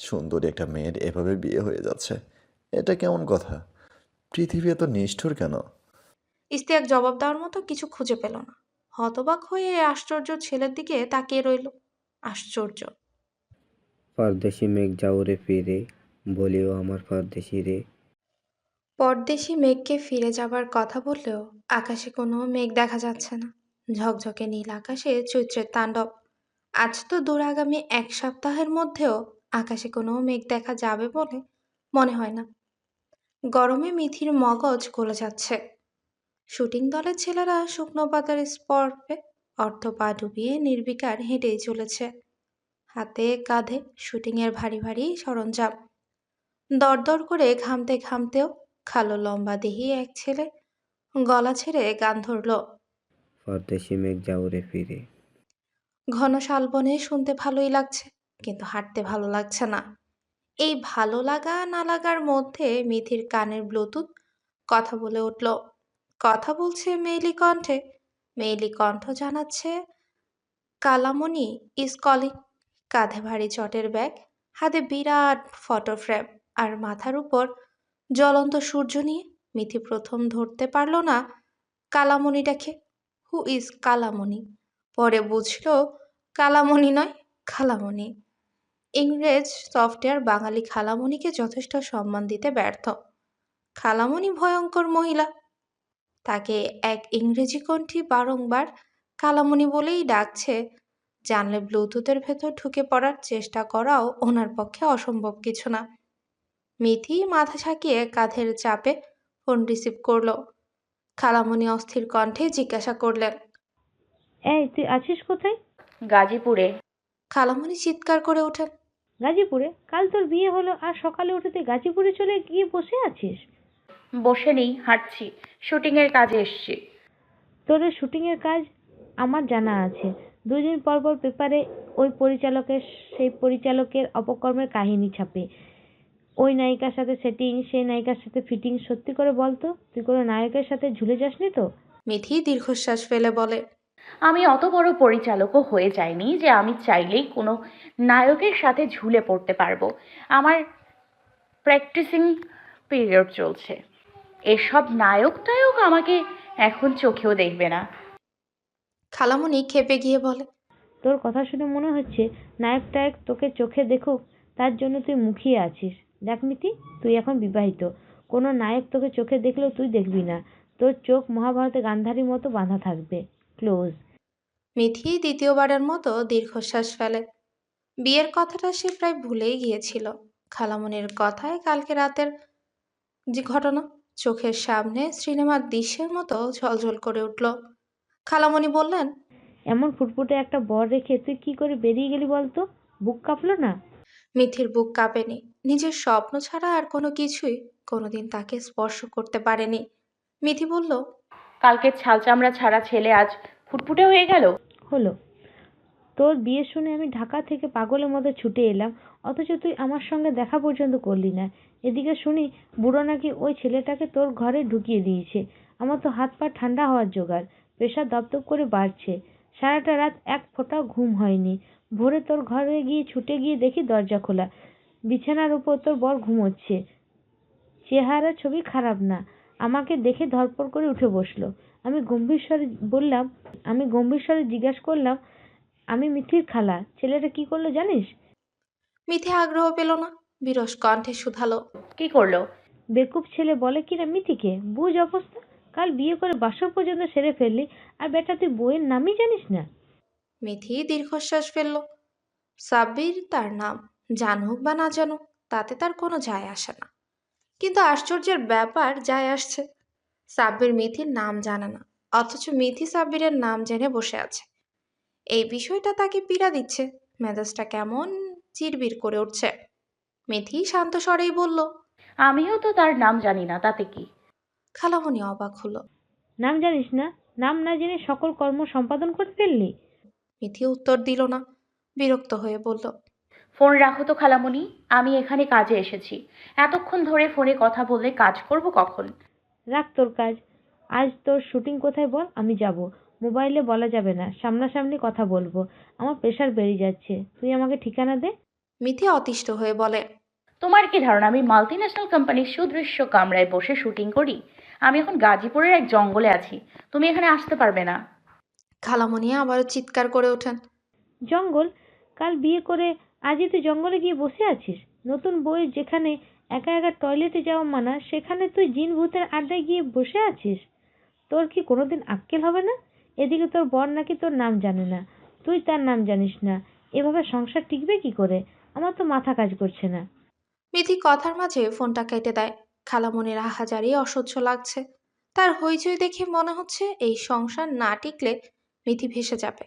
M: সুন্দরী একটা মেয়ের এভাবে বিয়ে হয়ে যাচ্ছে, এটা কেমন কথা? পৃথিবী এত নিষ্ঠুর কেন?
A: ইশতিয়াক জবাব দেওয়ার মতো কিছু খুঁজে পেল না। হতবাক হয়ে এই আশ্চর্য ছেলের দিকে তাকিয়ে রইল। আশ্চর্য।
O: পরদেশি মেঘ যাও রে ফিরে, বলিও আমার পরদেশি রে।
A: পরদেশি মেঘকে ফিরে যাবার কথা বললেও আকাশে কোনো মেঘ দেখা যাচ্ছে না। ঝকঝকে নীল আকাশে চৈত্রের তাণ্ডব। আজ তো দূরাগামী 1 সপ্তাহের মধ্যেও আকাশে কোনো মেঘ দেখা যাবে বলে মনে হয় না। গরমে মিথির মগজ গলে যাচ্ছে। শুটিং দলের ছেলেরা শুকনো পাতার স্পর্শে অর্ধ পা ডুবিয়ে নির্বিকার হেঁটেই চলেছে। হাতে কাঁধে শুটিংয়ের ভারী ভারী সরঞ্জাম। দরদর করে ঘামতে ঘামতেও কালো লম্বা দেহি এক ছেলে গলা ছেড়ে গান ধরল।
O: পরদেশি মেঘ যাও রে ফিরে।
A: ঘন শালবনে শুনতে ভালোই লাগছে, কিন্তু হাঁটতে ভালো লাগছে না। এই ভালো লাগা না লাগার মধ্যে মিথির কানের ব্লুটুথ কথা বলে উঠল। কথা বলছে মেয়েলি কণ্ঠে। মেয়েলি কণ্ঠ জানাচ্ছে কালামণি ইজ কলিং। কাঁধে ভারী চটের ব্যাগ, হাতে বিরাট ফটো ফ্রেম, আর মাথার উপর জ্বলন্ত সূর্য নিয়ে মিথি প্রথম ধরতে পারল না কালামণিটাকে। Who is Kalamoni? পরে বুঝল কালামণি নয়, খালামণি। ইংরেজ সফটওয়্যার বাঙালি খালামণিকে যথেষ্ট সম্মান দিতে ব্যর্থ। খালামণি ভয়ঙ্কর মহিলা। তাকে এক ইংরেজি কণ্ঠী বারংবার কালামণি বলেই ডাকছে। জানলে ব্লুটুথের ভেতর ঢুকে পড়ার চেষ্টা করাও ওনার পক্ষে অসম্ভব কিছু না। মিথি মাথা ঝাঁকিয়ে কাঁধের চাপে ফোন রিসিভ করলো। খালামণি অস্থির কণ্ঠে জিজ্ঞাসা করলেন,
C: এই তুই আছিস কোথায়?
D: গাজীপুরে।
A: খালামণি চিৎকার করে ওঠেন।
C: গাজীপুরে? কাল তোর বিয়ে হলো আর সকালে উঠে তুই গাজীপুরে চলে গিয়ে বসে আছিস?
D: বসে নেই, হাঁটছি, শুটিংয়ের কাজে এসছি।
C: তোর ওই শুটিংয়ের কাজ আমার জানা আছে। 2 দিন পর পর পেপারে সেই পরিচালকের অপকর্মের কাহিনী ছাপে। ওই নায়িকার সাথে সেটিং, সেই নায়িকার সাথে ফিটিং। সত্যি করে বল তো, তুই কোনো নায়কের সাথে ঝুলে যাসনি তো?
A: মিথি দীর্ঘশ্বাস ফেলে বলে,
D: আমি অত বড় পরিচালকও হয়ে যাইনি যে আমি চাইলেই কোনো নায়কের সাথে ঝুলে পড়তে পারবো। আমার প্র্যাকটিসিং পিরিয়ড চলছে। এসব নায়ক টায়ক আমাকে এখন চোখেও দেখবে না।
A: খালামণি ক্ষেপে গিয়ে বলে,
C: তোর কথা শুনে মনে হচ্ছে নায়ক টায়ক তোকে চোখে দেখুক তার জন্য তুই মুখিয়ে আছিস। দেখ মিতি, তুই এখন বিবাহিত। কোনো নায়ক তোকে চোখে দেখলেও তুই দেখবি না। তোর চোখ মহাভারতে গান্ধারীর মতো বাঁধা থাকবে। ক্লোজ।
A: মিথি দ্বিতীয়বারের মতো দীর্ঘশ্বাস ফেলে। বিয়ের কথাটা সে প্রায় ভুলেই গিয়েছিল। খালামণির কথায় কালকে রাতের যে ঘটনা চোখের সামনে সিনেমার দৃশ্যের মতো ঝলঝল করে উঠল। খালামণি বললেন,
C: এমন ফুটফুটে একটা বর রেখে তুই কি করে বেরিয়ে গেলি বলতো? বুক কাঁপলো না?
A: মিথির বুক কাঁপেনি। নিজের স্বপ্ন ছাড়া আর কোনো কিছুই কোনোদিন তাকে স্পর্শ করতে পারেনি। মিথি বলল,
D: কালকে ছাল চামড়া ছাড়া ছেলে আজ ফুটফুটে হয়ে গেল।
C: হলো। তোর বিয়ে শুনে আমি ঢাকা থেকে পাগলের মতো ছুটে এলাম, অথচ তুই আমার সঙ্গে দেখা পর্যন্ত করলি না। এদিকে শুনি বুড়ো নাকি ওই ছেলেটাকে তোর ঘরে ঢুকিয়ে দিয়েছে। আমার তো হাত পা ঠান্ডা হওয়ার জোগাড়। প্রেশার দপদপ করে বাড়ছে। সারাটা রাত এক ফোঁটাও ঘুম হয়নি। ভোরে তোর ঘরে গিয়ে ছুটে গিয়ে দেখি দরজা খোলা। বিছানার উপর তোর বর ঘুমোচ্ছে। চেহারা ছবি খারাপ না। আমাকে দেখে ধড়পড় করে উঠে বসলো। আমি গম্ভীর স্বরে জিজ্ঞাসা করলাম, আমি মিথির খালা, ছেলেটা কি করলো জানিস?
A: মিথি আগ্রহ পেল না, বিরস কণ্ঠে শুধালো,
D: কি করলো?
C: বেকুব ছেলে বলে কিনা মিথিকে। বুঝ অবস্থা। কাল বিয়ে করে বাসর পর্যন্ত সেরে ফেললি, আর বেটা তুই বউয়ের নামই জানিস না।
A: মিথি দীর্ঘশ্বাস ফেলল। সাব্বির তার নাম, জানুক বা না জানুক তাতে তার কোনো যায় আসে না। কিন্তু আশ্চর্যের ব্যাপার যায় আসছে। সাব্বির মিথির নাম জানে না, অথচ মিথি সাব্বিরের নাম জেনে বসে আছে। এই বিষয়টা তাকে পীড়া দিচ্ছে। মেজাজটা কেমন চিরবির করে উঠছে। মিথি শান্ত স্বরেই বলল,
D: আমিও তো তার নাম জানি না, তাতে কি?
A: খালামণি অবাক হলো।
C: নাম জানিস না? নাম না জেনে সকল কর্ম সম্পাদন করে ফেললি?
A: মিথি উত্তর দিল না, বিরক্ত হয়ে বলল,
D: ফোন রাখো তো খালামণি, আমি এখানে কাজে এসেছি। এতক্ষণ ধরে ফোনে কথা বললে কাজ করব কখন?
C: রাখ তোর কাজ। আজ তোর শুটিং কোথায় বল, আমি যাব। মোবাইলে বলা যাবে না, সামনাসামনি কথা বলবো। আমার প্রেশার বেড়ে যাচ্ছে, তুই আমাকে ঠিকানা দে।
A: মিথি অতিষ্ঠ হয়ে বলে,
D: তোমার কি ধারণা আমি মাল্টিন্যাশনাল কোম্পানির সুদৃশ্য কামরায় বসে শুটিং করি? আমি এখন গাজীপুরের এক জঙ্গলে আছি। তুমি এখানে আসতে পারবে না।
A: খালামণি আবারও চিৎকার করে ওঠেন,
C: জঙ্গল? কাল বিয়ে করে আজই তুই জঙ্গলে গিয়ে বসে আছিস? নতুন বউয়ের যেখানে একা একা টয়লেটে যাওয়া মানা, সেখানে তুই জিন ভূতের আড্ডায় গিয়ে বসে আছিস? তোর কি কোনোদিন আক্কেল হবে না? এদিকে তোর বর নাকি তোর নাম জানে না, তুই তার নাম জানিস না। এভাবে সংসার টিকবে কি করে? আমার তো মাথা কাজ করছে না।
A: মিথি কথার মাঝে ফোনটা কেটে দেয়। খালামণির আহাজারি অসহ্য লাগছে। তার হইচই দেখে মনে হচ্ছে এই সংসার না টিকলে মিথি ভেসে যাবে।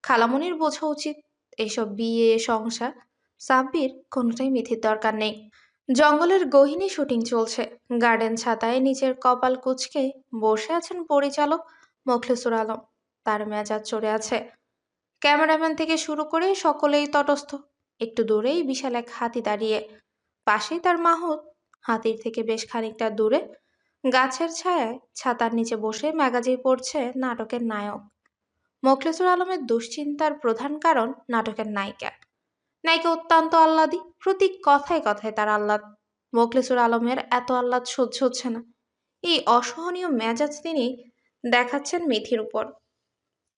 A: খালামণির বোঝা উচিত এইসব বিয়ে সংসার সাব্বির কোনোটাই মিথির দরকার নেই। জঙ্গলের গহীনে শুটিং চলছে। গার্ডেন ছাতায় নিচের কপাল কুঁচকে বসে আছেন পরিচালক মোখলেসুর আলম। তার মেজাজ চড়ে আছে। ক্যামেরাম্যান থেকে শুরু করে সকলেই তটস্থ। একটু দূরেই বিশাল এক হাতি দাঁড়িয়ে, পাশেই তার মাহুত। হাতির থেকে বেশ খানিকটা দূরে গাছের ছায়ায় ছাতার নিচে বসে ম্যাগাজিন পড়ছে নাটকের নায়ক। মোখলেসুর আলমের দুশ্চিন্তার প্রধান কারণ নাটকের নায়িকা। নায়িকা অত্যন্ত আহ্লাদী, প্রতি কথায় কথায় তার আহ্লাদ। মোখলেসুর আলমের এত আহ্লাদ সহ্য হচ্ছে না। এই অসহনীয় মেজাজ তিনি দেখাচ্ছেন মিথির উপর।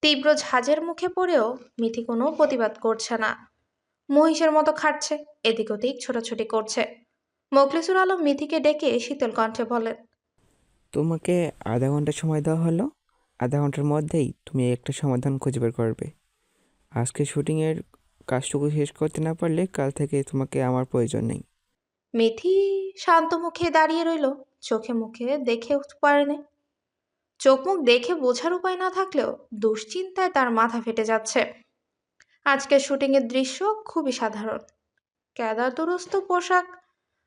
A: তীব্র ঝাঁজের মুখে পড়েও মিথি কোনো প্রতিবাদ করছে না। মহিষের মতো খাটছে, এদিক ওদিক ছোটাছুটি করছে। মোখলেসুর আলম মিথিকে ডেকে শীতল কণ্ঠে বলেন,
P: তোমাকে আধা ঘন্টা সময় দেওয়া হলো। আধা ঘন্টার মধ্যেই তুমি একটা সমাধান খুঁজে বের করবে। আজকে শুটিংয়ের কাজটুকু শেষ করতে না পারলে কাল থেকে তোমাকে আমার প্রয়োজন নেই।
A: মিথি শান্ত মুখে দাঁড়িয়ে রইল। চোখে মুখে দেখে উঠতে পারেনি। চোখ মুখ দেখে বোঝার উপায় না থাকলেও দুশ্চিন্তায় তার মাথা ফেটে যাচ্ছে। আজকের শুটিংয়ের দৃশ্য খুবই সাধারণ। কেদার দুরস্ত পোশাক,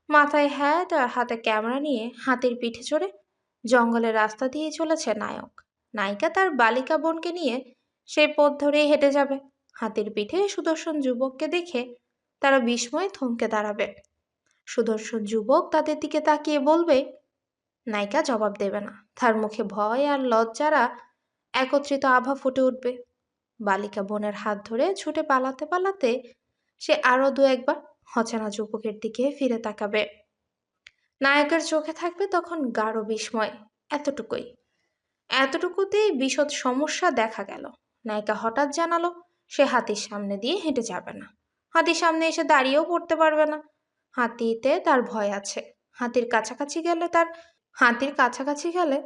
A: মাথায় হ্যাট আর হাতে ক্যামেরা নিয়ে হাতির পিঠে চড়ে জঙ্গলের রাস্তা দিয়ে চলেছে নায়ক। নায়িকা তার বালিকা বোনকে নিয়ে সেই পথ ধরেই হেঁটে যাবে। হাতির পিঠে সুদর্শন যুবককে দেখে তারা বিস্ময়ে থমকে দাঁড়াবে। সুদর্শন যুবক তাদের দিকে তাকিয়ে বলবে, নায়িকা জবাব দেবে না। তার মুখে ভয় আর লজ্জারা একত্রিত আভা ফুটে উঠবে। বালিকা বোনের হাত ধরে ছুটে পালাতে পালাতে সে আরো দু একবার অচেনা যুবকের দিকে ফিরে তাকাবে। নায়কের চোখে থাকবে তখন গাঢ় বিস্ময়। এতটুকুতেই বিশদ সমস্যা দেখা গেল। নায়িকা হঠাৎ জানালো সে হাতির সামনে দিয়ে হেঁটে যাবে না। হাতির সামনে এসে দাঁড়িয়েও পড়তে পারবে না। হাতিতে তার ভয় আছে। হাতির কাছাকাছি গেলে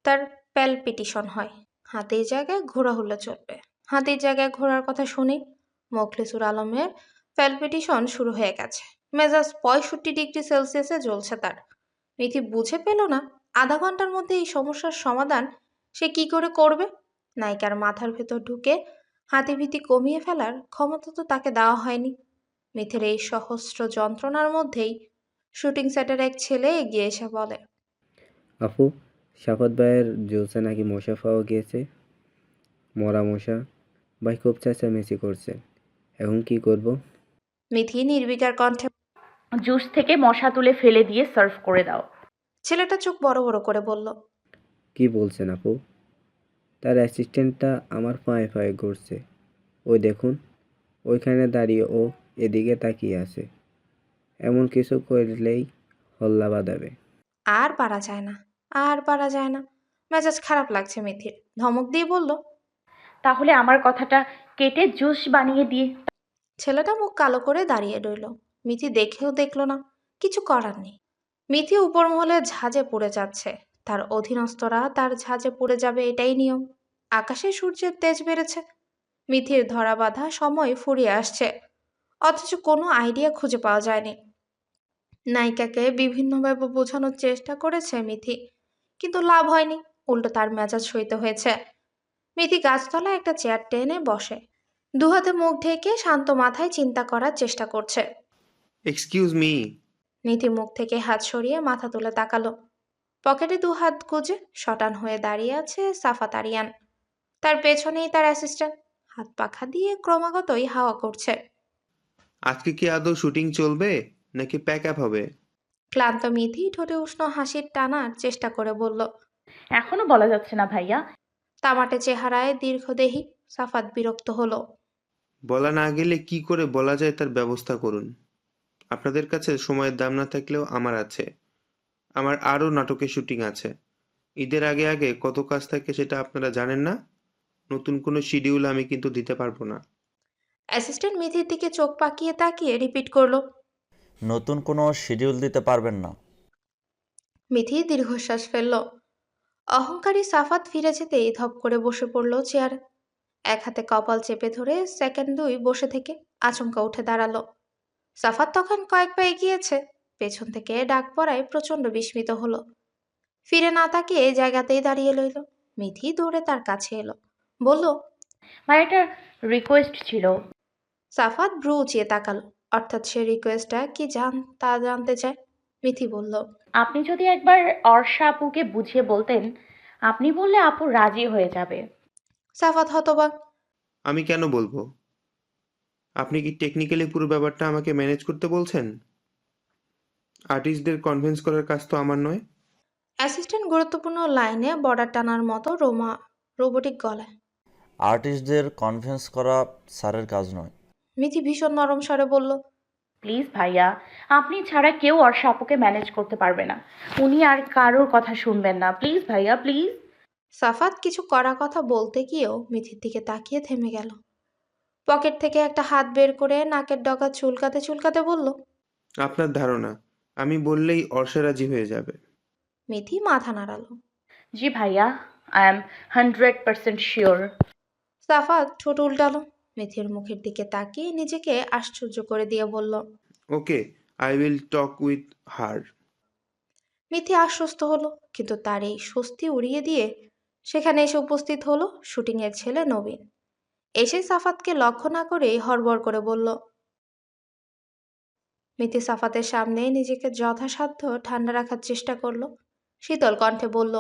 A: তার প্যালপিটিশন হয়। হাতির জায়গায় ঘোড়া হলে চলবে। হাতির জায়গায় ঘোড়ার কথা শুনি মোখলেসুর আলমের প্যালপিটিশন শুরু হয়ে গেছে। মেজাজ 65 ডিগ্রি সেলসিয়াসে জ্বলছে তার। মিথি বুঝে পেল না আধা ঘন্টার মধ্যে এই সমস্যার সমাধান সে কি করে করবে। নায়িকার মাথার ভেতর ঢুকে হাতিভীতি কমিয়ে ফেলার ক্ষমতা তো তাকে দেওয়া হয়নি। মিথির এই সহস্র যন্ত্রণার মধ্যেই শুটিং সেটের এক ছেলে এগিয়ে এসে বলে,
O: আপু, সাফাত ভাইয়ের জুলসে নাকি মশা পাওয়া গিয়েছে। মরা মশা। ভাই খুব চেঁচামেচি করছে। এখন কি করব?
A: মিথি নির্বিকার কণ্ঠে,
D: জুস থেকে মশা তুলে ফেলে দিয়ে সার্ভ করে দাও।
A: ছেলেটা চোখ বড় বড় করে বলল,
O: কি বলছেন আপু? তার অ্যাসিস্ট্যান্টটা আমার পায়ে পায়ে ঘুরছে। ওই দেখুন, ওইখানে দাঁড়িয়ে ও এদিকে তাকিয়ে আছে। এমন কিছু করলেই হল্লা বাঁধাবে।
A: আর পারা যায় না। মেজাজ খারাপ লাগছে মিথির। ধমক দিয়ে বলল,
D: তাহলে আমার কথাটা কেটে জুস বানিয়ে দিয়ে।
A: ছেলেটা মুখ কালো করে দাঁড়িয়ে রইল। মিথি দেখেও দেখল না, কিছু করার নেই। মিথি উপর মহলে ঝাঁজে পড়ে যাচ্ছে। তার অধীনস্থরা তার ঝাঁজে পড়ে যাবে, এটাই নিয়ম। আকাশে সূর্যের তেজ বেড়েছে। মিথির ধরা বাঁধা সময় ফুরিয়ে আসছে, অথচ কোনো আইডিয়া খুঁজে পাওয়া যায়নি। নায়িকাকে বিভিন্নভাবে বোঝানোর চেষ্টা করেছে মিথি, কিন্তু লাভ হয়নি। উল্টো তার মেজাজ সইতে হয়েছে। মিথি গাছতলায় একটা চেয়ার টেনে বসে, দুহাতে মুখ ঢেকে শান্ত মাথায় চিন্তা করার চেষ্টা করছে।
Q: Excuse me.
A: মিথি মুখ থেকে হাত সরিয়ে মাথা তুলে তাকালো। পকেটে দু হাত গুজে শটান হয়ে দাঁড়িয়ে আছে সাফাত আরিয়ান। তার পেছনেই তার অ্যাসিস্ট্যান্ট হাত পাখা দিয়ে ক্রমাগতই হাওয়া করছে।
Q: আজকে কি আদৌ শুটিং চলবে নাকি প্যাক আপ হবে?
A: ক্লান্ত মিথি ঠোঁটে উষ্ণ হাসির টানার চেষ্টা করে বলল,
D: এখনো বলা যাচ্ছে না ভাইয়া।
A: তামাটে চেহারায় দীর্ঘদেহী সাফাত বিরক্ত হলো।
Q: বলা না গেলে কি করে বলা যায় তার ব্যবস্থা করুন। আপনাদের কাছে সময়ের দাম না থাকলেও আমার আছে। আমার আরও নাটকের শুটিং আছে। ঈদের আগে আগে কত কাজ থাকে সেটা আপনারা জানেন না। নতুন কোনো শিডিউল আমি কিন্তু দিতে পারবো না।
A: অ্যাসিস্ট্যান্ট মিথির দিকে চোখ পাকিয়ে তাকিয়ে রিপিট করলো,
F: নতুন কোনো শিডিউল দিতে পারবেন না।
A: মিথি দীর্ঘশ্বাস ফেলল। অহংকারী সাফাত ফিরে যেতেই ধপ করে বসে পড়ল চেয়ারে। এক হাতে কপাল চেপে ধরে সেকেন্ড 2 বসে থেকে আচমকা উঠে দাঁড়ালো। সাফাত তখন কয়েক পা এগিয়েছে। পেছন থেকে ডাক পড়ায় প্রচণ্ড বিস্মিত হলো। ফিরে না তাকিয়ে জায়গাতেই দাঁড়িয়ে রইল। মিথি দৌড়ে তার কাছে এলো, বলল,
D: ভাই একটা রিকোয়েস্ট ছিল।
A: সাফাত ভ্রু উঁচিয়ে তাকালো, অর্থাৎ সে রিকোয়েস্টটা কি তা জানতে চায়। মিথি বলল,
D: আপনি যদি একবার অর্ষা আপুকে বুঝিয়ে বলতেন, আপনি বললে আপু রাজি হয়ে যাবে।
A: সাফাত হতবাক।
Q: আমি কেন বলবো? আপনি কি টেকনিক্যালি পুরো ব্যাপারটা আমাকে ম্যানেজ করতে বলছেন? আর্টিস্টদের কনভিন্স করার কাজ তো আমার নয়।
A: অ্যাসিস্ট্যান্ট গুরুত্বপূর্ণ লাইনে বর্ডার টানার মতো রোবোটিক গলায়।
F: আর্টিস্টদের কনভিন্স করা স্যারের কাজ নয়।
A: মিথি ভীষণ নরম স্বরে বলল,
D: প্লিজ ভাইয়া, আপনি ছাড়া কেউ অর্ষা আপুকে ম্যানেজ করতে পারবে না। উনি আর কারোর কথা শুনবেন না। প্লিজ ভাইয়া, প্লিজ।
A: সাফাত কিছু কড়া কথা বলতে গিয়েও মিথির দিকে তাকিয়ে থেমে গেল। পকেট থেকে একটা হাত বের করে নাকের ডগা চুলকাতে চুলকাতে বলল,
Q: আপনার ধারণা আমি বললেই অর্ষা রাজি হয়ে যাবে?
A: মিথি মাথা নাড়ালো।
D: জি ভাইয়া, আই এম 100% শিওর।
A: সাফাত ঠোঁট উল্টালো। মিথির মুখের দিকে তাকিয়ে নিজেকে আশ্চর্য করে দিয়ে বলল,
Q: okay, I will talk with her.
A: Mithi আশ্বস্ত হলো, কিন্তু তার এই স্বস্তি উড়িয়ে দিয়ে সেখানে এসে উপস্থিত হলো শুটিংয়ের ছেলে নবীন। এসে সাফাতকে লক্ষ্য না করেই হড়বড় করে বলল। মিথি সাফাতের সামনে নিজেকে যথাসাধ্য ঠান্ডা রাখার চেষ্টা করলো। শীতল কণ্ঠে বলল,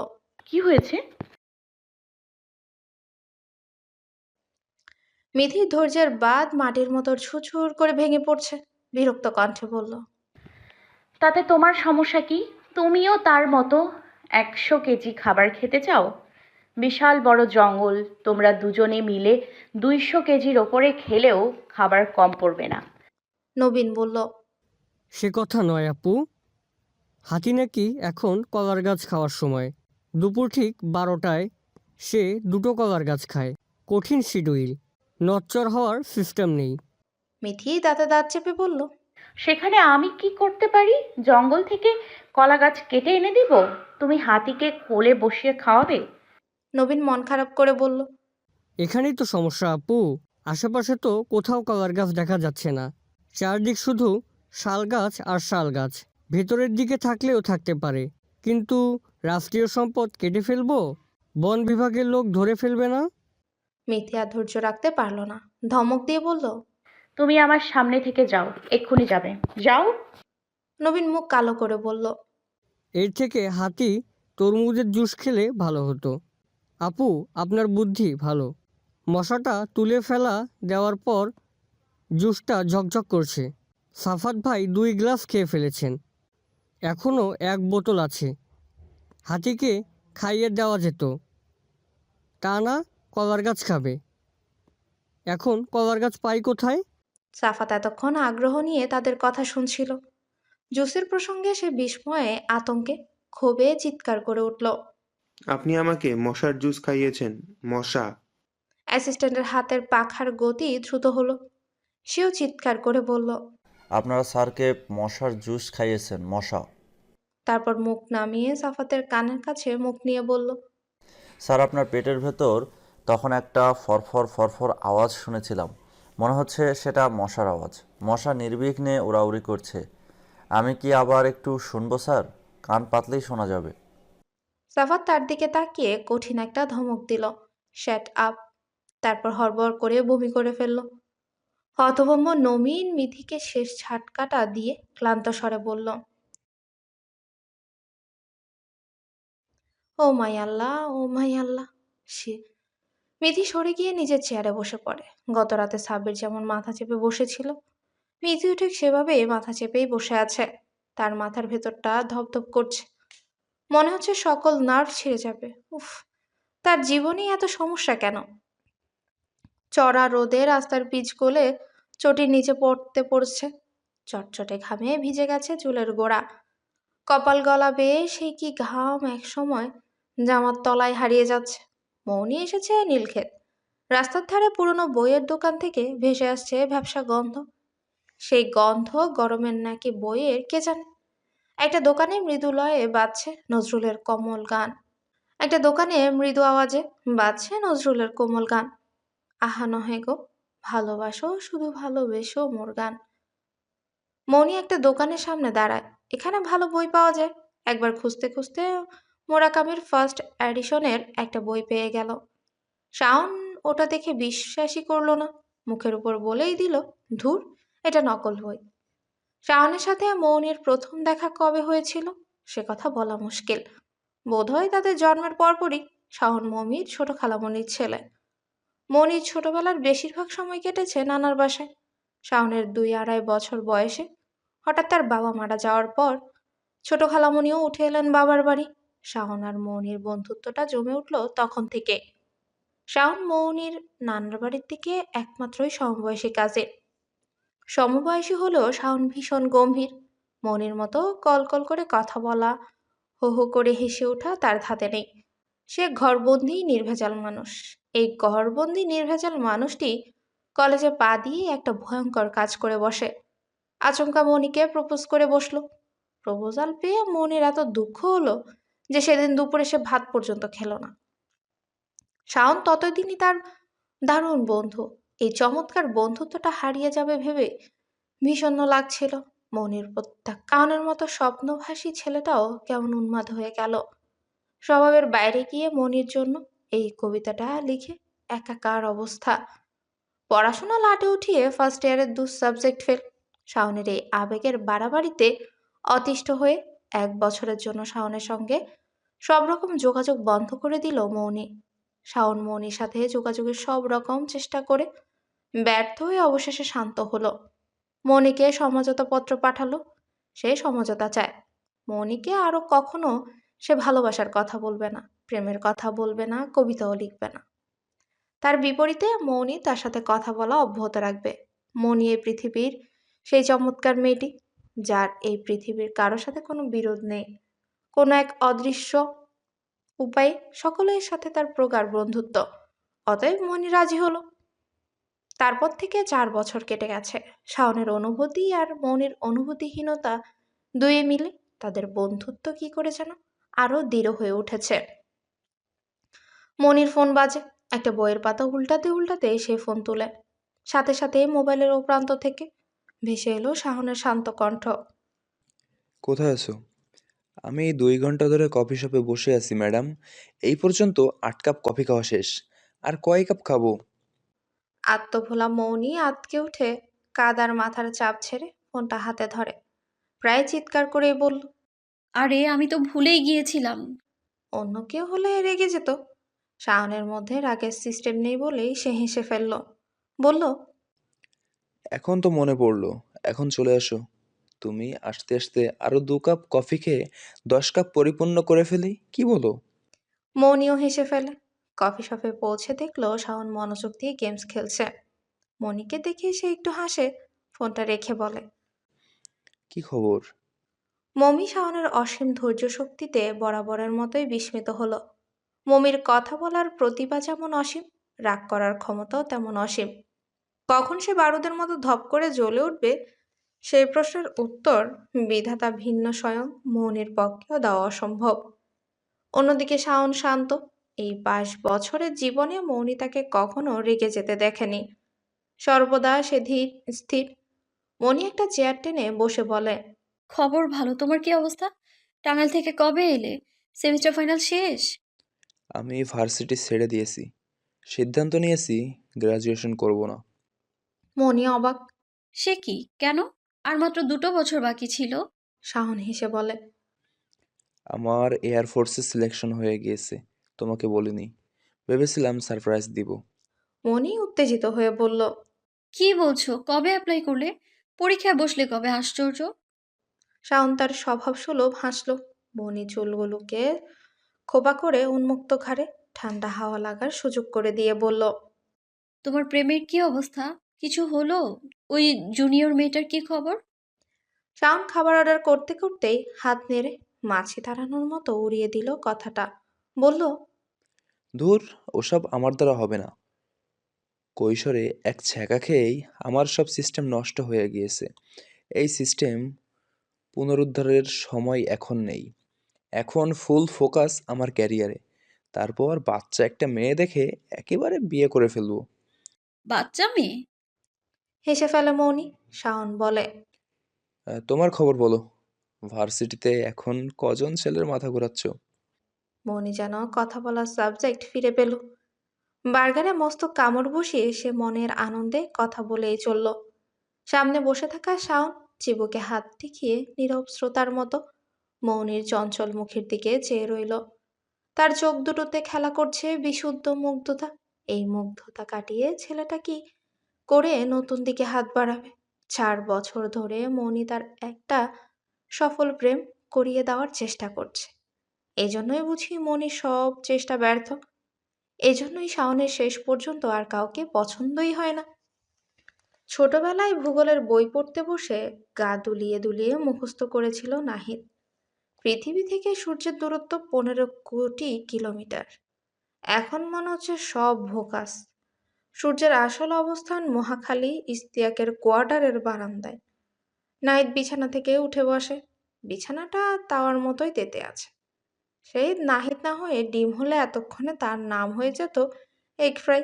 D: কি হয়েছে?
A: মিথির ধৈর্যের বাঁধ মাটির মতো ছুছুর করে ভেঙে পড়ছে। বিরক্ত কণ্ঠে বলল,
D: তাতে তোমার সমস্যা কি? তুমিও তার মতো 100 কেজি খাবার খেতে চাও? বিশাল বড় জঙ্গল, তোমরা দুজনে মিলে 200 কেজির ওপরে খেলেও খাবার কম পড়বে না।
A: নবীন বলল,
K: সে কথা নয় আপু, হাতি নাকি এখন কলার গাছ খাওয়ার সময়। দুপুর ঠিক 12টায় সে 2টো কলার গাছ খায়। কঠিন শিডিউল, নচ্চর হওয়ার সিস্টেম নেই।
A: মিথি দাঁতে দাঁত চেপে বলল,
D: সেখানে আমি কি করতে পারি? জঙ্গল থেকে কলা গাছ কেটে এনে দিব? তুমি হাতিকে কোলে বসিয়ে খাওয়াবে?
A: নবীন মন খারাপ করে বলল,
K: এখানেই তো সমস্যা আপু, আশেপাশে তো কোথাও কলার গাছ দেখা যাচ্ছে না। চারদিক শুধু শাল গাছ আর শাল গাছ। ভেতরের দিকে থাকলেও থাকতে পারে, কিন্তু রাষ্ট্রীয় সম্পদ কেটে ফেলবো? বন বিভাগের লোক ধরে ফেলবে না?
A: মিথি আর ধৈর্য রাখতে পারল না, ধমক দিয়ে বলল,
D: তুমি আমার সামনে থেকে যাও, এক্ষুনি যাবে, যাও।
A: নবীন মুখ কালো করে বলল,
K: এর থেকে হাতি তরমুজের জুস খেলে ভালো হতো। আপু, আপনার বুদ্ধি ভালো। মশাটা তুলে ফেলা দেওয়ার পর জুসটা ঝকঝক করছে। সাফাত ভাই 2 গ্লাস খেয়ে ফেলেছেন, এখনও 1 বোতল আছে। হাতিকে খাইয়ে দেওয়া যেত, তা না কলার গাছ খাবে। এখন কলার গাছ পাই কোথায়?
A: সাফাত এতক্ষণ আগ্রহ নিয়ে তাদের কথা শুনছিল। জুসের প্রসঙ্গে সে বিস্ময়ে আতঙ্কে ক্ষোভে চিৎকার করে উঠল।
Q: আপনি আমাকে মশার জুস খাইয়েছেন? মশা?
A: অ্যাসিস্ট্যান্টের হাতের পাখার গতি দ্রুত হলো। সেও চিৎকার করে বলল,
F: আপনারা স্যারকে মশার জুস খাইয়েছেন? মশা?
A: তারপর মুখ নামিয়ে সাফাতের কানের কাছে মুখ নিয়ে বলল,
F: স্যার, আপনার পেটের ভেতর তখন একটা ফরফর ফরফর আওয়াজ শুনেছিলাম। মনে হচ্ছে সেটা মশার আওয়াজ। মশা নির্বিঘ্নে উড়াউড়ি করছে। আমি কি আবার একটু শুনবো স্যার? কান পাতলেই শোনা যাবে।
A: সাফাত তার দিকে তাকিয়ে কঠিন একটা ধমক দিল, শ্যাট আপ। তারপর হড়বড় করে বমি করে ফেলল। হতভম্ব নবীন মিথিকে শেষ ঝাটকাটা দিয়ে ক্লান্ত স্বরে বলল, ও মাই আল্লাহ, ও মাই আল্লাহ। সে মিথি সরে গিয়ে নিজের চেয়ারে বসে পড়ে। গত রাতে সাব্বির যেমন মাথা চেপে বসেছিল, মিথিও ঠিক সেভাবে মাথা চেপেই বসে আছে। তার মাথার ভেতরটা ধপধপ করছে, মনে হচ্ছে সকল নার্ভ ছিঁড়ে যাবে। উফ, তার জীবনেই এত সমস্যা কেন? চড়া রোদে রাস্তার পিচ গলে চটির নিচে পড়ছে। চটচটে ঘামে ভিজে গেছে চুলের গোড়া। কপাল গলা বেয়ে সেই কি ঘাম এক সময় জামার তলায় হারিয়ে যাচ্ছে। মৌনি এসেছে নীলক্ষেত। রাস্তার ধারে পুরনো বইয়ের দোকান থেকে ভেসে আসছে ভ্যাপসা গন্ধ। সেই গন্ধ গরমের নাকি বইয়ের কে জানে। একটা দোকানে মৃদু লয়ে বাজছে নজরুলের কোমল গান। একটা দোকানে মৃদু আওয়াজে বাজছে নজরুলের কোমল গান। আহা নহে গো, ভালোবাসো শুধু ভালোবেসো মোর গান। মনি একটা দোকানের সামনে দাঁড়ায়। এখানে ভালো বই পাওয়া যায়। একবার খুঁজতে খুঁজতে মোরাকামির ফার্স্ট এডিশনের একটা বই পেয়ে গেল। শাওন ওটা দেখে বিশ্বাসই করলো না, মুখের উপর বলেই দিল, ধুর, এটা নকল বই। শাওনের সাথে মৌনির প্রথম দেখা কবে হয়েছিল সে কথা বলা মুশকিল। বোধহয় তাদের জন্মের পরপরই। শাওন মমির ছোট খালামণির ছেলে। মনির ছোটবেলার বেশিরভাগ সময় কেটেছে নানার বাসায়। শাওনের 2-2.5 বছর বয়সে হঠাৎ তার বাবা মারা যাওয়ার পর ছোট খালামণিও উঠে এলেন বাবার বাড়ি। শাওন আর মৌনির বন্ধুত্বটা জমে উঠল তখন থেকে। শাওন মৌনির নানার বাড়ির দিকে একমাত্রই সমবয়সী কাজিন। সমবয়সী হলেও শাওন ভীষণ গম্ভীর। মৌনির মতো কলকল করে কথা বলা, হো হো করে হেসে ওঠা তার ধাতে নেই। সে ঘরবন্দি নির্ভেজাল মানুষ। এই ঘরবন্দি নির্ভেজাল মানুষটি কলেজে পা দিয়ে একটা ভয়ঙ্কর কাজ করে বসে। আচমকা মনিকে প্রপোজ করে বসলো। প্রপোজাল পেয়ে মনির এত দুঃখ হলো যে সেদিন দুপুরে সে ভাত পর্যন্ত খেলো না। শাওন ততদিনই তার দারুণ বন্ধু। এই চমৎকার বন্ধুত্বটা হারিয়ে যাবে ভেবে ভীষণ লাগছিল। মনির প্রত্যাখ্যানের মতো স্বপ্নভাসী ছেলেটাও কেমন উন্মাদ হয়ে গেল। স্বভাবের বাইরে গিয়ে মনির জন্য এই কবিতাটা লিখে একাকার অবস্থা। পড়াশোনা লাটে উঠিয়ে ফার্স্ট ইয়ারের 2 সাবজেক্ট ফেল। শাওনের এই আবেগের বাড়াবাড়িতে অতিষ্ঠ হয়ে 1 বছরের জন্য শাওনের সঙ্গে সব রকম যোগাযোগ বন্ধ করে দিল মৌনি। শাওন মৌনির সাথে যোগাযোগের সব রকম চেষ্টা করে ব্যর্থ হয়ে অবশেষে শান্ত হলো। মৌনিকে সমঝোতা পত্র পাঠালো। সে সমঝোতা চায়। মৌনিকে আরো কখনো সে ভালোবাসার কথা বলবে না, প্রেমের কথা বলবে না, কবিতাও লিখবে না। তার বিপরীতে মৌনি তার সাথে কথা বলা অব্যাহত রাখবে। মৌনি এই পৃথিবীর সেই চমৎকার মেয়েটি যার এই পৃথিবীর কারোর সাথে কোনো বিরোধ নেই। কোনো এক অদৃশ্য উপায়ে সকলের সাথে তার প্রগাঢ় বন্ধুত্ব। অতএব মৌনি রাজি হলো। তারপর থেকে 4 বছর কেটে গেছে। শাওনের অনুভূতি আর মৌনির অনুভূতিহীনতা দুয়ে মিলে তাদের বন্ধুত্ব কি করে যেন আরো দৃঢ় হয়ে উঠেছে। মনির ফোন বাজে। একটা বইয়ের পাতা উল্টাতে উল্টাতে সে ফোন তুলে। সাথে সাথে মোবাইলের ও প্রান্ত থেকে ভেসে এলো শাওনের শান্ত কণ্ঠ।
R: কোথায় আছো? আমি 2 ঘন্টা ধরে কফি শপে বসে আছি ম্যাডাম। এই পর্যন্ত 8 কাপ কফি খাওয়া শেষ। আর কয় কাপ খাবো?
A: আত্মভোলা মৌনি আঁতকে উঠে কাদার মাথার চাপ ছেড়ে ফোনটা হাতে ধরে। প্রায় চিৎকার করে বলল,
I: আরে আমি তো ভুলেই গিয়েছিলাম।
A: অন্য কেউ হলে রেগে যেত। শাওনের মধ্যে রাগের সিস্টেম নেই বলেই সে হেসে ফেলল। বলল,
R: এখন তো মনে পড়লো। এখন চলে আসো। তুমি আসতে আসতে আরো 2 কাপ কফি খেয়ে 10 কাপ পরিপূর্ণ করে ফেলি, কি বলো?
A: মৌনিও হেসে ফেলে। কফি শপে পৌঁছে দেখলো শাওন মনোযোগ দিয়ে গেমস খেলছে। মনিকে দেখে সে একটু হাসে, ফোনটা রেখে বলে,
R: কি খবর?
A: মমি শাওনের অসীম ধৈর্য শক্তিতে বরাবরের মতোই বিস্মিত হলো। মমির কথা বলার প্রতিভা যেমন অসীম, রাগ করার ক্ষমতাও তেমন অসীম। কখন সে বারুদের মতো ধপ করে জ্বলে উঠবে সেই প্রশ্নের উত্তর বিধাতা ভিন্ন স্বয়ং মৌনির পক্ষেও দেওয়া অসম্ভব। অন্যদিকে শাওন শান্ত। এই 5 বছরের জীবনে মৌনি তাকে কখনো রেগে যেতে দেখেনি। সর্বদা সে ধীর স্থির। মনি একটা চেয়ার টেনে বসে বলে,
I: খবর ভালো, তোমার কি অবস্থা? টাঙ্গাইল থেকে কবে এলে? সেমিস্টার ফাইনাল শেষ?
R: আমি ভার্সিটি ছেড়ে দিয়েছি। সিদ্ধান্ত নিয়েছি গ্রাজুয়েশন করব না।
A: মনি অবাক।
I: সে কি, কেন? আর মাত্র 2 বছর বাকি ছিল।
A: শাওন হেসে বলে,
R: আমার এয়ারফোর্সে সিলেকশন হয়ে গিয়েছে, তোমাকে বলিনি। ভেবেছিলাম সারপ্রাইজ দিব।
A: মনি উত্তেজিত হয়ে বলল,
I: কি বলছো? কবে অ্যাপ্লাই করলে? পরীক্ষায় বসলে কবে? আশ্চর্য।
A: শাওন তার স্বভাব সুলভ হাসল। মনি চুলগুলোকে খোপা করে উন্মুক্ত ঘাড়ে ঠান্ডা হাওয়া লাগার সুযোগ করে দিয়ে বলল,
I: তোমার প্রেমের কি অবস্থা? কিছু হলো? ওই জুনিয়র মেয়েটার কি খবর?
A: শাওন খাবার অর্ডার করতে করতেই হাত নেড়ে মাছি তাড়ানোর মতো উড়িয়ে দিল কথাটা। বলল,
R: ধুর, ওসব আমার দ্বারা হবে না। কৈশোরে এক ছ্যাঁকা খেয়েই আমার সব সিস্টেম নষ্ট হয়ে গিয়েছে। এই সিস্টেম পুনরুদ্ধারের সময় এখন নেই। এখন ফুল ফোকাস আমার ক্যারিয়ারে। তারপর বাচ্চা একটা মেয়ে দেখে একেবারে বিয়ে করে ফেলবো।
I: বাচ্চা মেয়ে?
A: হেসে ফেলে মৌনি। শাওন বলে,
R: তোমার খবর বলো। ভার্সিটিতে এখন কজন ছেলের মাথা ঘোরাচ্ছ?
A: মৌনি যেন কথা বলার সাবজেক্ট ফিরে পেল। বার্গারে মস্ত কামড় বসিয়ে সে মনের আনন্দে কথা বলেই চলল। সামনে বসে থাকা শাওন চিবুকে হাত ঠেকিয়ে নীরব শ্রোতার মতো মৌনির চঞ্চল মুখের দিকে চেয়ে রইল। তার চোখ দুটোতে খেলা করছে বিশুদ্ধ মুগ্ধতা। এই মুগ্ধতা কাটিয়ে ছেলেটা কি করে নতুন দিকে হাত বাড়াবে? 4 বছর ধরে মৌনি তার একটা সফল প্রেম করিয়ে দেওয়ার চেষ্টা করছে। এজন্যই বুঝি মৌনির সব চেষ্টা ব্যর্থ। এজন্যই শাওনের শেষ পর্যন্ত আর কাউকে পছন্দই হয় না। ছোটবেলায় ভূগোলের বই পড়তে বসে গা দুলিয়ে দুলিয়ে মুখস্থ করেছিল নাহিদ। পৃথিবী থেকে সূর্যের দূরত্ব 15 কোটি কিলোমিটার। এখন মনে হচ্ছে সব ভোকাস। সূর্যের আসল অবস্থান মহাখালী ইস্তিয়াকের কোয়ার্টারের বারান্দায়। নাহিদ বিছানা থেকে উঠে বসে। বিছানাটা তাওয়ার মতোই তেতে আছে। সেই নাহিদ না হয়ে ডিম হলে এতক্ষণে তার নাম হয়ে যেত এগ ফ্রাই।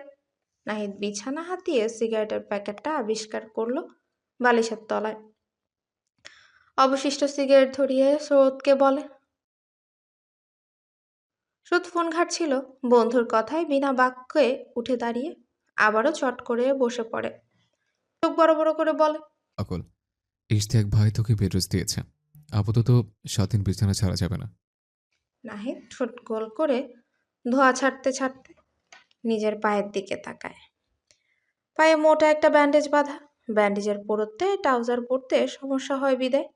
A: নাহিদ বিছানা হাতিয়ে সিগারেটের প্যাকেটটা আবিষ্কার করলো বালিশের তলায়। অবশিষ্ট সিগারেট ধরিয়ে স্রোতকে বলে, স্রোত ফোন ঘাটছিল। বন্ধুর কথায় বিনা বাক্যে উঠে দাঁড়িয়ে আবারও চট করে বসে পড়ে। চোখ বড় বড় করে বলে,
N: পাগল, ইশতিয়াক ভাই তোকে বেডরেস্ট দিয়েছে। আপাতত 7 দিন বিছানা ছাড়া যাবে না।
A: নাহিদ ঠোঁট গোল করে ধোঁয়া ছাড়তে ছাড়তে নিজের পায়ের দিকে তাকায়। পায়ে মোটা একটা ব্যান্ডেজ বাঁধা। ব্যান্ডেজের পুরোতে ট্রাউজার পরতে সমস্যা হয় বিদায়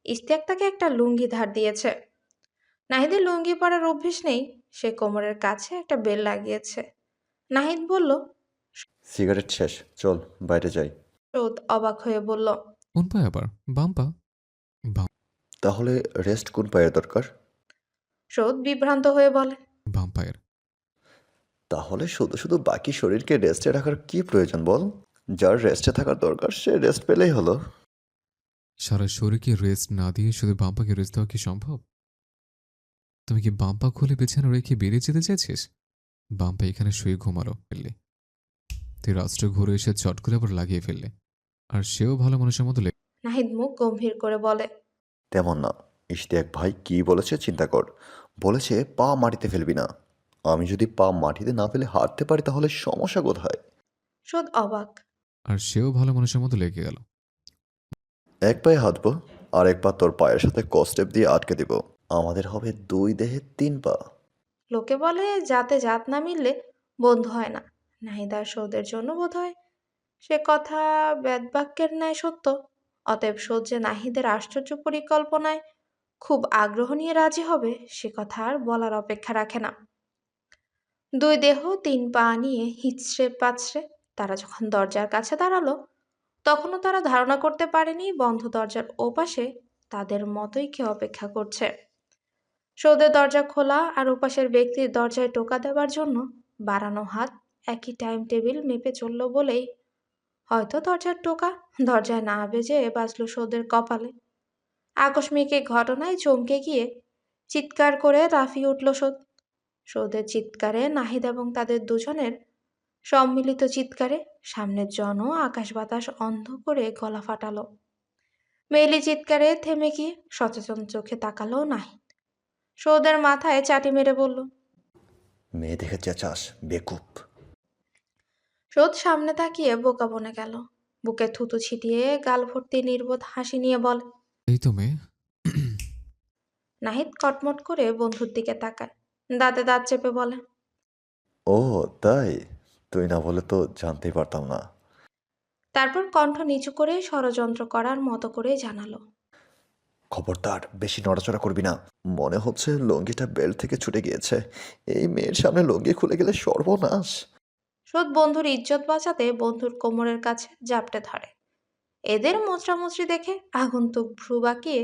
A: ইশতিয়াক তাকে একটা লুঙ্গি ধার দিয়েছে। নাহিদের লুঙ্গি পরার অভ্যেস নেই, সে কোমরের কাছে একটা বেল লাগিয়েছে। নাহিদ বলল।
M: সিগারেট শেষ, চল বাইরে যাই।
A: রোদ অবাক হয়ে বলল,
N: কোন পায়ে আবার? বাম পা?
M: তাহলে রেস্ট কোন পায়ের দরকার?
A: রোদ বিভ্রান্ত হয়ে বলে,
N: বাম পায়ের।
M: তাহলে শুধু শুধু বাকি শরীরকে রেস্টে রাখার কি প্রয়োজন বল? যার রেস্টে থাকার দরকার সে রেস্ট পেলেই হলো।
N: সারা শরীরকে রেস্ট না দিয়ে শুধু বাম পাকে রেস্ট দেওয়া কি সম্ভব? তুমি কি বাম পা খুলে বিছানা রেখে বেরিয়ে যেতে চাইছিস? বাম পা এখানে শুয়ে ঘুমালো ফেললে, তুই রাষ্ট্র ঘুরে এসে চট করে আবার লাগিয়ে ফেললে, আর সেও ভালো মানুষের মতো
A: নাহিদ মুখ গম্ভীর করে বলে,
M: তেমন না। ইশতিয়াক ভাই কি বলেছে চিন্তা কর। বলেছে পা মাটিতে ফেলবি না। আমি যদি পা মাটিতে না ফেলে হাঁটতে পারি তাহলে সমস্যা কোথায়?
A: রোদ অবাক।
N: আর সেও ভালো মানুষের মতো লেগে গেল।
M: এক পায়ে হাঁটবো আর এক পা তোর পায়ের সাথে কস্টেপ দিয়ে আটকে দিব। আমাদের হবে 2 দেহে 3 পা।
A: লোকে বলে জাতে জাত না মিললে বন্ধু হয় না। নাহিদ আর সৌদের জন্য বোধ হয় সে কথা বেদবাক্যের ন্যায় সত্য। অতএব সৌদ যে নাহিদের আশ্চর্য পরিকল্পনায় খুব আগ্রহ নিয়ে রাজি হবে সে কথা আর বলার অপেক্ষা রাখে না। 2 দেহ 3 পা নিয়ে হিচড়ে পাচড়ে তারা যখন দরজার কাছে দাঁড়ালো তখনও তারা ধারণা করতে পারেনি বন্ধ দরজার ওপাশে তাদের মতোই কেউ অপেক্ষা করছে। সৌদের দরজা খোলা আর ওপাশের ব্যক্তির দরজায় টোকা দেওয়ার জন্য বাড়ানো হাত একই টাইম টেবিল মেপে চলল বলেই হয়তো দরজার টোকা দরজায় না বেজে বাজলো সৌদের কপালে। আকস্মিক এই ঘটনায় চমকে গিয়ে চিৎকার করে লাফিয়ে উঠল সৌদ। সৌদের চিৎকারে নাহিদ এবং তাদের দুজনের সম্মিলিত চিৎকারে সামনের জন আকাশ বাতাস অন্ধ করে গলা ফাটালো। মেয়েলি চিৎকারে থেমে গিয়ে সচেতন চোখে তাকালো নাহিদ। সৌদের মাথায় চাটি মেরে বলল,
M: মেয়ে দেখে চেঁচাস বেকুব।
A: সৌদ সামনে তাকিয়ে বোকা বনে গেল। বুকে থুতু ছিটিয়ে গাল ভর্তি নির্বোধ হাসি নিয়ে বলে,
N: এই তো মেয়ে।
A: নাহিদ কটমট করে বন্ধুর দিকে তাকায়, দাঁতে দাঁত চেপে বলে,
M: ও তাই? তুই না বলে তো জানতেই পারতাম না।
A: তারপর কণ্ঠ নিচু করে ষড়যন্ত্র করার মতো করে জানালো,
M: খবরদার বেশি নড়াচড়া করবি না। মনে হচ্ছে লুঙ্গিটা বেল্ট থেকে ছুটে গিয়েছে। এই মেয়ের সামনে লুঙ্গি খুলে গেলে সর্বনাশ।
A: সৌদ বন্ধুর ইজ্জত বাঁচাতে বন্ধুর কোমরের কাছে জাপটে ধরে। এদের মোচড়ামুচড়ি দেখে আগন্তুক ভ্রু বাঁকিয়ে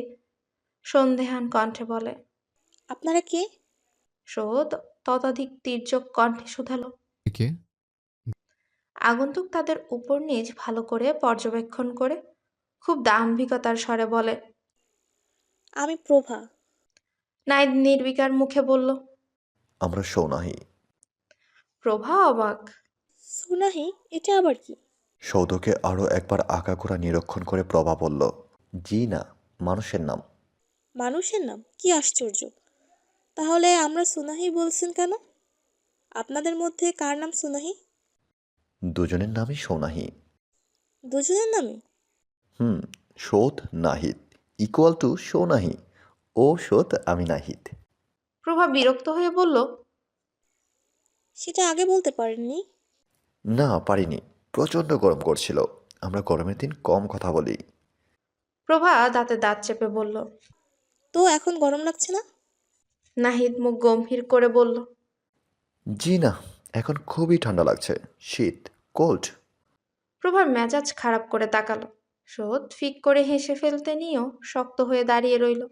A: সন্দেহান কণ্ঠে বলে,
I: আপনারা কে?
A: সৌদ ততোধিক তীর্যক কণ্ঠে শুধালো।
N: কে?
A: আগন্তুক তাদের উপর নিচ ভালো করে পর্যবেক্ষণ করে খুব দাম্ভিকতার স্বরে বলে,
I: আমি প্রভা।
A: নাহিদ নির্বিকার মুখে বলল।
M: আমরা সৌনাহি।
A: প্রভা অবাক।
I: সোনাহি, এটা আবার কি?
M: সৌদকে আরও একবার আগাগোড়া নিরীক্ষণ করে প্রভা বলল, জি না, মানুষের নাম।
I: মানুষের নাম? কি আশ্চর্য! তাহলে আমরা সোনাহি বলছেন কেন? আপনাদের মধ্যে কার নাম সোনাহি?
M: দুজনের নামই সৌনাহি।
I: দুজনের নামে?
M: Saud Nahid equal to Sounahi. ও সৌদ, আমি নাহিদ।
A: প্রভা বিরক্ত হয়ে বলল,
I: সেটা আগে বলতে পারেননি?
M: না পারিনি, প্রচণ্ড গরম করছিল। আমরা গরমের দিন কম কথা বলি।
A: প্রভা দাঁতে দাঁত চেপে বলল,
I: তো এখন গরম লাগছে না?
A: নাহিদ মুখ গম্ভীর করে বলল,
M: জি না, এখন খুবই ঠান্ডা লাগছে। শীত, কোল্ড।
A: প্রভার মেজাজ খারাপ করে তাকালো। সৌদ ফিক করে হেসে ফেলতে নিয়েও শক্ত হয়ে দাঁড়িয়ে রইল।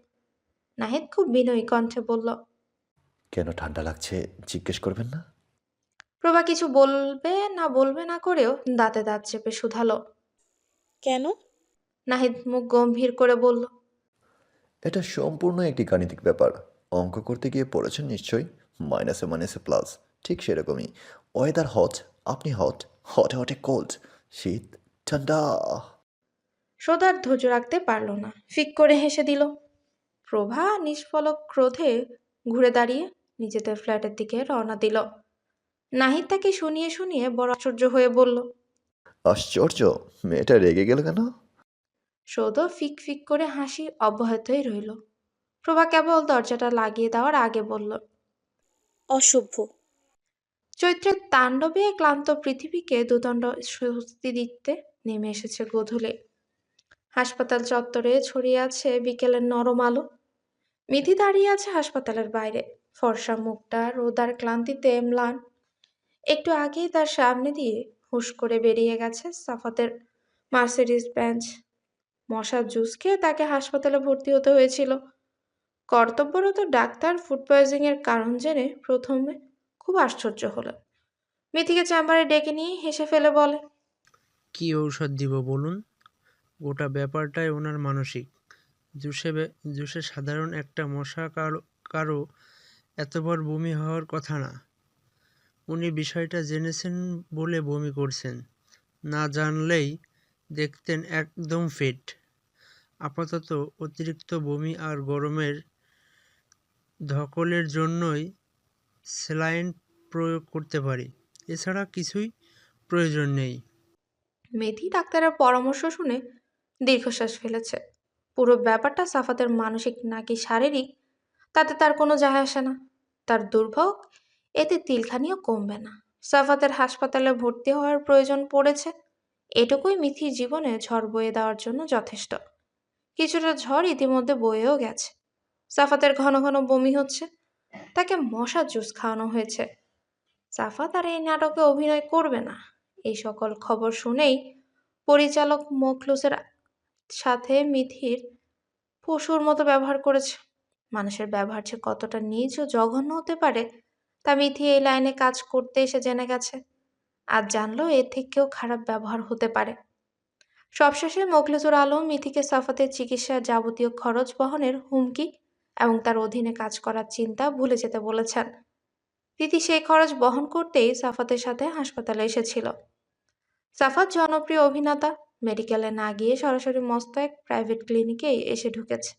A: নাহিদ খুব বিনয়ী কণ্ঠে বলল,
M: কেন ঠান্ডা লাগছে জিজ্ঞেস করবেন না?
A: প্রভা কিছু বলবে না করেও দাঁতে দাঁত চেপে শুধালো,
I: কেন?
A: নাহিদ মুখ গম্ভীর করে বলল,
M: এটা সম্পূর্ণ একটি গাণিতিক ব্যাপার। অঙ্ক করতে গিয়ে পড়েছেন নিশ্চয়ই, মাইনাসে মাইনাসে প্লাস। ঠিক সেরকমই। ওয়েদার হট, আপনি হট, হটে হটে কোল্ড, শীত, ঠান্ডা।
A: সৌদ আর ধৈর্য রাখতে পারল না, ফিক করে হেসে দিল। প্রভা নিষ্ফলক ক্রোধে ঘুরে দাঁড়িয়ে নিজেদের ফ্ল্যাটের দিকে রওনা দিল। নাহিদ তাকে শুনিয়ে শুনিয়ে বড় আশ্চর্য হয়ে বলল।
M: আশ্চর্য, মেয়েটা রেগে গেল কেন?
A: সৌদ ফিক ফিক করে হাসি অব্যাহতই রইল। প্রভা কেবল দরজাটা লাগিয়ে দেওয়ার আগে বলল,
S: অসভ্য।
A: চৈত্রের তাণ্ডবে ক্লান্ত পৃথিবীকে দুদণ্ড স্বস্তি দিতে নেমে এসেছে গোধূলি। হাসপাতাল চত্বরে ছড়িয়ে আছে বিকেলের নরম আলো। মিথি দাঁড়িয়ে আছে হাসপাতালের বাইরে, ফর্সা মুখটা রোদার ক্লান্তিতে ম্লান। একটু আগেই তার সামনে দিয়ে হুশ করে বেরিয়ে গেছে সাফাতের মার্সিডিজ বেঞ্চ। মশার জুস খেয়ে তাকে হাসপাতালে ভর্তি হতে হয়েছিল। কর্তব্যরত ডাক্তার ফুড পয়জনিং এর কারণ জেনে প্রথমে খুব আশ্চর্য হলো। মিথিকে চেম্বারে ডেকে নিয়ে হেসে ফেলে বলে,
L: কি ঔষধ দিব বলুন? গোটা ব্যাপারটাই ওনার মানসিক। জুসে সাধারণ একটা মশা কারো এতবার বমি হওয়ার কথা না। উনি বিষয়টা জেনেছেন বলে বমি করছেন, না জানলেই দেখতেন একদম ফিট। আপাতত অতিরিক্ত বমি আর গরমের ধকলের জন্যই স্যালাইন প্রয়োগ করতে পারি, এছাড়া কিছুই প্রয়োজন নেই।
A: মেথি ডাক্তারের পরামর্শ শুনে দীর্ঘশ্বাস ফেলেছে। পুরো ব্যাপারটা সাফাতের মানসিক নাকি শারীরিক তাতে তার কোনো যায় আসে না। তার দুর্ভোগ এতে তিলখানিও কমবে না। সাফাতের হাসপাতালে ভর্তি হওয়ার প্রয়োজন পড়েছে, এটুকুই মিথির জীবনে ঝড় বয়ে দেওয়ার জন্য যথেষ্ট। কিছুটা ঝড় ইতিমধ্যে বয়েও গেছে। সাফাতের ঘন ঘন বমি হচ্ছে, তাকে মশার জুস খাওয়ানো হয়েছে। সাফাত আর এই নাটকে অভিনয় করবে না। এই সকল খবর শুনেই পরিচালক মোখলুসের সাথে মিথির পশুর মতো ব্যবহার করেছে। মানুষের ব্যবহার যে কতটা নীচ ও জঘন্য হতে পারে তা মিথি এই লাইনে কাজ করতে এসে জেনে গেছে। আজ জানলো এর থেকেও খারাপ ব্যবহার হতে পারে। সবশেষে মোখলেসুর আলম মিথিকে সাফাতের চিকিৎসার যাবতীয় খরচ বহনের হুমকি এবং তার অধীনে কাজ করার চিন্তা ভুলে যেতে বলেছেন। তিথি সেই খরচ বহন করতেই সাফাতের সাথে হাসপাতালে এসেছিল। সাফাত জনপ্রিয় অভিনেতা, মেডিকেলে না গিয়ে সরাসরি মস্ত এক প্রাইভেট ক্লিনিকে এসে ঢুকেছে।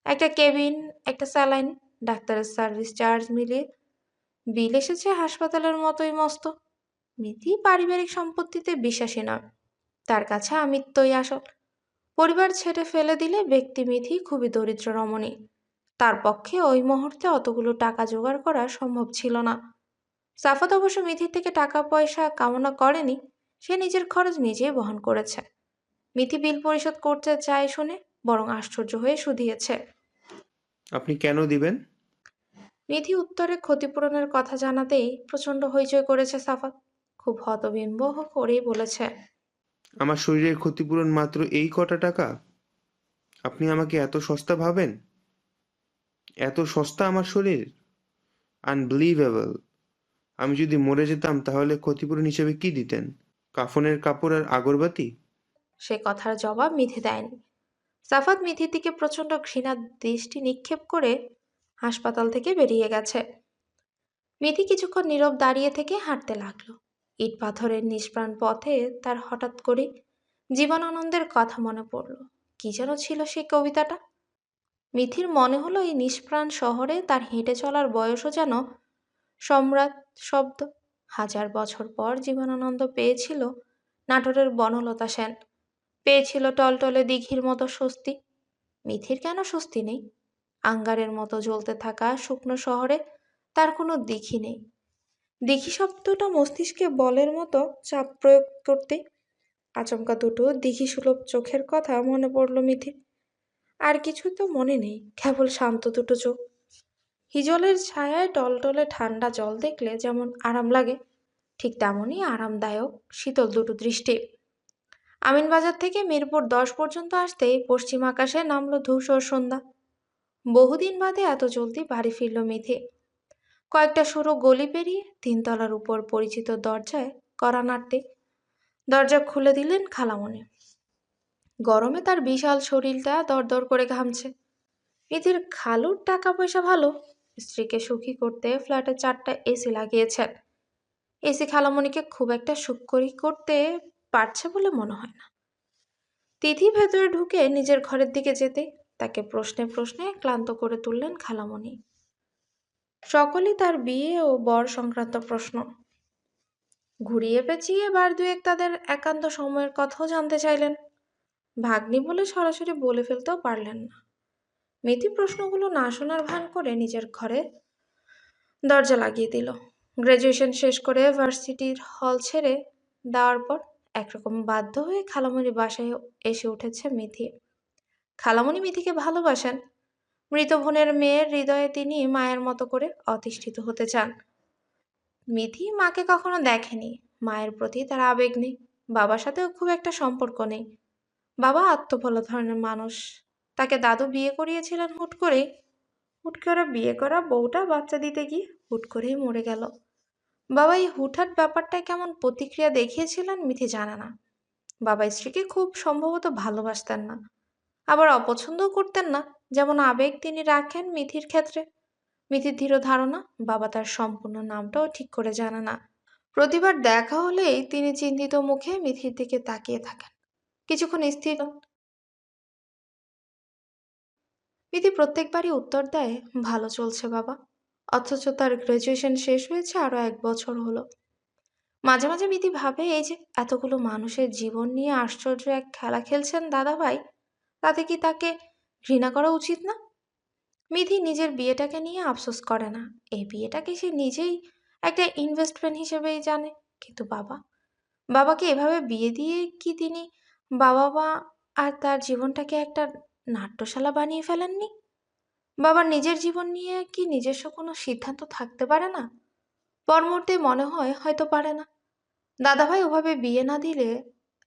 A: একটা কেবিন, একটা স্যালাইন, ডাক্তারের সার্ভিস চার্জ মিলিয়ে বিল এসেছে হাসপাতালের মতোই মস্ত। মিথি পারিবারিক সম্পত্তিতে বিশ্বাসী নয়, তার কাছে আমিত্বই আসল। পরিবার ছেড়ে ফেলে দিলে ব্যক্তি মিথি খুবই দরিদ্র রমণী। তার পক্ষে ওই মুহূর্তে অতগুলো টাকা জোগাড় করা সম্ভব ছিল না। সাফাত অবশ্য মিথির থেকে টাকা পয়সা কামনা করেনি, সে নিজের খরচ নিজেই বহন করেছে। মিথি বিল পরিশোধ করতে চায় শুনে বরং আশ্চর্য হয়ে শুধিয়েছে।
Q: আপনি কেন দিবেন?
A: মিথি উত্তরে ক্ষতিপূরণের কথা জানাতেই প্রচণ্ড হইচই করেছে সাফাত। খুব হতবিম্বহ করেই বলেছে,
Q: আমার শরীরের ক্ষতিপূরণ মাত্র এই কটা টাকা? আপনি আমাকে এত সস্তা ভাবেন? এত সস্তা আমার শরীর? আনবিলিভেবল। আমি যদি মরে যেতাম তাহলে ক্ষতিপূরণ হিসেবে কি দিতেন? কাফনের কাপড় আর আগরবাতি?
A: সে কথার জবাব মিথি দেয়নি। সাফাত মিথির দিকে প্রচণ্ড ঘৃণার দৃষ্টি নিক্ষেপ করে হাসপাতাল থেকে বেরিয়ে গেছে। মিথি কিছুক্ষণ নীরব দাঁড়িয়ে থেকে হাঁটতে লাগলো। ইট পাথরের নিষ্প্রাণ পথে তার হঠাৎ করে জীবনানন্দের কথা মনে পড়ল। কি যেন ছিল সেই কবিতাটা। মিথির মনে হলো এই নিষ্প্রাণ শহরে তার হেঁটে চলার বয়সও যেন সম্রাট শব্দ। 1000 বছর পর জীবনানন্দ পেয়েছিল নাটোরের বনলতা সেন, পেয়েছিল টলটলে দিঘির মতো স্বস্তি। মিথির কেন স্বস্তি নেই? আঙ্গারের মতো জ্বলতে থাকা শুকনো শহরে তার কোনো দিঘি নেই। দিঘি শব্দটা মস্তিষ্কে বলের মতো চাপ প্রয়োগ করতে আচমকা দুটো দিঘি সুলভ চোখের কথা মনে পড়ল মিথির। আর কিছু তো মনে নেই, কেবল শান্ত দুটো চোখ। হিজলের ছায়ায় টলটলে ঠান্ডা জল দেখলে যেমন আরাম লাগে, ঠিক তেমনই আরামদায়ক শীতল দুটো দৃষ্টি। আমিনবাজার থেকে মিরপুর 10 পর্যন্ত আসতেই পশ্চিম আকাশে নামলো ধূসর সন্ধ্যা। বহুদিন বাদে এত জলদি বাড়ি ফিরল মিথি। কয়েকটা সরু গলি পেরিয়ে 3 তলার উপর পরিচিত দরজায় কড়া নাড়তে দরজা খুলে দিলেন খালামণি। গরমে তার বিশাল শরীরটা দরদর করে ঘামছে। মিথির খালুর টাকা পয়সা ভালো, স্ত্রীকে সুখী করতে ফ্ল্যাটে 4টা এসি লাগিয়েছেন। এসি খালামণিকে খুব একটা সুখকরী করতে পারছে বলে মনে হয় না। তিথি ভেতরে ঢুকে নিজের ঘরের দিকে যেতে তাকে প্রশ্নে প্রশ্নে ক্লান্ত করে তুললেন খালামণি। সকলেই তার বিয়ে ও বর সংক্রান্ত প্রশ্ন। ঘুরিয়ে পেঁচিয়ে বার দুয়েক তাদের একান্ত সময়ের কথাও জানতে চাইলেন। ভাগ্নি বলে সরাসরি বলে ফেলতেও পারলেন না। মিথি প্রশ্নগুলো না শোনার ভান করে নিজের ঘরে দরজা লাগিয়ে দিল। গ্র্যাজুয়েশন শেষ করে ভার্সিটির হল ছেড়ে দেওয়ার পর একরকম বাধ্য হয়ে খালামণির বাসায় এসে উঠেছে মিথি। খালামণি মিথিকে ভালোবাসেন। মৃত বোনের মেয়ের হৃদয়ে তিনি মায়ের মতো করে অধিষ্ঠিত হতে চান। মিথি মাকে কখনো দেখেনি, মায়ের প্রতি তার আবেগ নেই, বাবার সাথেও খুব একটা সম্পর্ক নেই। বাবা আত্মভোলা ধরনের মানুষ। তাকে দাদু বিয়ে করিয়েছিলেন হুট করেই। হুট করে বিয়ে করা বউটা বাচ্চা দিতে গিয়ে হুট করেই মরে গেল। বাবা এই হুটহাট ব্যাপারটায় কেমন প্রতিক্রিয়া দেখিয়েছিলেন মিথি জানে না। বাবা স্ত্রীকে খুব সম্ভবত ভালোবাসতেন না, আবার অপছন্দও করতেন না, যেমন আবেগ তিনি রাখেন মিথির ক্ষেত্রে। মিথির দৃঢ় ধারণা বাবা তার সম্পূর্ণ নামটাও ঠিক করে জানে না। প্রতিবার দেখা হলেই তিনি চিন্তিত মুখে মিথির দিকে তাকিয়ে থাকেন, কিছুক্ষণ স্থির হন। মিথি প্রত্যেকবারই উত্তর দেয়, ভালো চলছে বাবা, অথচ তার গ্র্যাজুয়েশন শেষ হয়েছে আরো 1 বছর হলো। মাঝে মাঝে মিথি ভাবে, এই যে এতগুলো মানুষের জীবন নিয়ে আশ্চর্য এক খেলা খেলছেন দাদাভাই, তাতে কি তাকে ঘৃণা করা উচিত না? মিথি নিজের বিয়েটাকে নিয়ে আফসোস করে না। এই বিয়েটাকে সে নিজেই একটা ইনভেস্টমেন্ট হিসেবেই জানে। কিন্তু বাবাকে এভাবে বিয়ে দিয়ে কি তিনি বাবা আর তার জীবনটাকে একটা নাট্যশালা বানিয়ে ফেলেননি? বাবার নিজের জীবন নিয়ে কি নিজস্ব কোনো সিদ্ধান্ত থাকতে পারে না? পরমুহূর্তে মনে হয় হয়তো পারে না। দাদাভাই ওভাবে বিয়ে না দিলে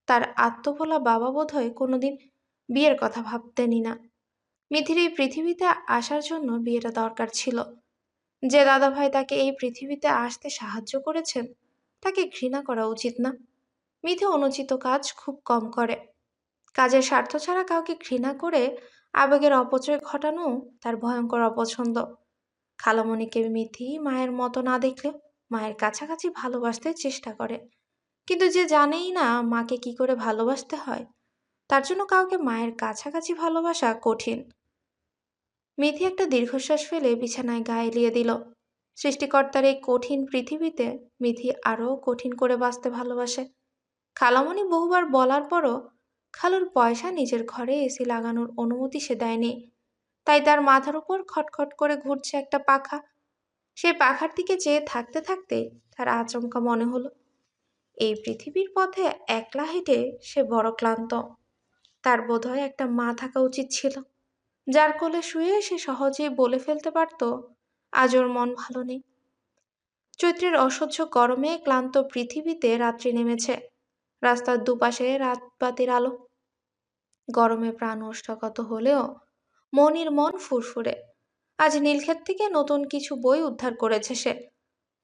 A: তার আত্মভোলা বাবা বোধহয় কোনোদিন বিয়ের কথা ভাবতেনই না। মিথির এই পৃথিবীতে আসার জন্য বিয়েটা দরকার ছিল। যে দাদাভাই তাকে এই পৃথিবীতে আসতে সাহায্য করেছেন, তাকে ঘৃণা করা উচিত না। মিথি অনুচিত কাজ খুব কম করে। কাজের স্বার্থ ছাড়া কাউকে ঘৃণা করে আবেগের অপচয় ঘটানো তার ভয়ঙ্কর অপছন্দ। খালামণিকে মিথি মায়ের মতো না দেখলেও মায়ের কাছাকাছি ভালোবাসতে চেষ্টা করে। কিন্তু যে জানেই না মাকে কি করে ভালোবাসতে হয়, তার জন্য কাউকে মায়ের কাছাকাছি ভালোবাসা কঠিন। মিথি একটা দীর্ঘশ্বাস ফেলে বিছানায় গা এলিয়ে দিল। সৃষ্টিকর্তার এই কঠিন পৃথিবীতে মিথি আরও কঠিন করে বাঁচতে ভালোবাসে। খালামণি বহুবার বলার পরও খালুর পয়সা নিজের ঘরে এসি লাগানোর অনুমতি সে দেয়নি। তাই তার মাথার উপর খটখট করে ঘুরছে একটা পাখা। সেই পাখার দিকে চেয়ে থাকতে থাকতে তার আচমকা মনে হলো, এই পৃথিবীর পথে একলা হেঁটে সে বড় ক্লান্ত। তার বোধহয় একটা মা থাকা উচিত ছিল, যার কোলে শুয়ে সে সহজেই বলে ফেলতে পারত, আজ ওর মন ভালো নেই। চৈত্রের অসহ্য গরমে ক্লান্ত পৃথিবীতে রাত্রি নেমেছে। রাস্তার দুপাশে রাতবাতির আলো। গরমে প্রাণ ওষ্ঠাগত হলেও মনির মন ফুরফুরে। আজ নীলক্ষেত থেকে নতুন কিছু বই উদ্ধার করেছে সে।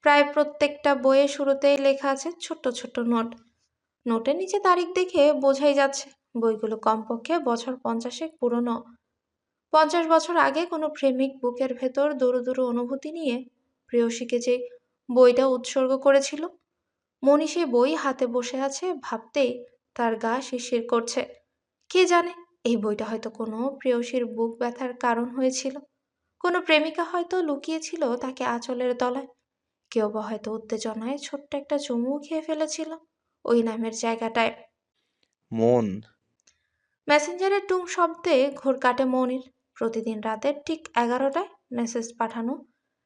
A: প্রায় প্রত্যেকটা বইয়ের শুরুতেই লেখা আছে ছোট্ট ছোট্ট নোট। নোটের নিচে তারিখ দেখে বোঝাই যাচ্ছে বইগুলো কমপক্ষে বছর 50 পুরনো। 50 বছর আগে কোনো প্রেমিক বুকের ভেতর দুরু দুরু অনুভূতি নিয়ে প্রেয়সীকে যে বইটা উৎসর্গ করেছিল, মনি সেই বই হাতে বসে আছে ভাবতেই তার গা শিরশির করছে। কে জানে, এই বইটা হয়তো কোনো প্রেয়সীর বুক ব্যথার কারণ হয়েছিল। কোনো প্রেমিকা হয়তো লুকিয়েছিল তাকে আঁচলের তলায়। কেউ বা হয়তো উত্তেজনায় ছোট্ট একটা চুমু খেয়ে ফেলেছিল ওই নামের জায়গাটায়।
R: মন,
A: মেসেঞ্জারের টুং শব্দে ঘোর কাটে মনির। প্রতিদিন রাতের ঠিক 11টায় মেসেজ পাঠানো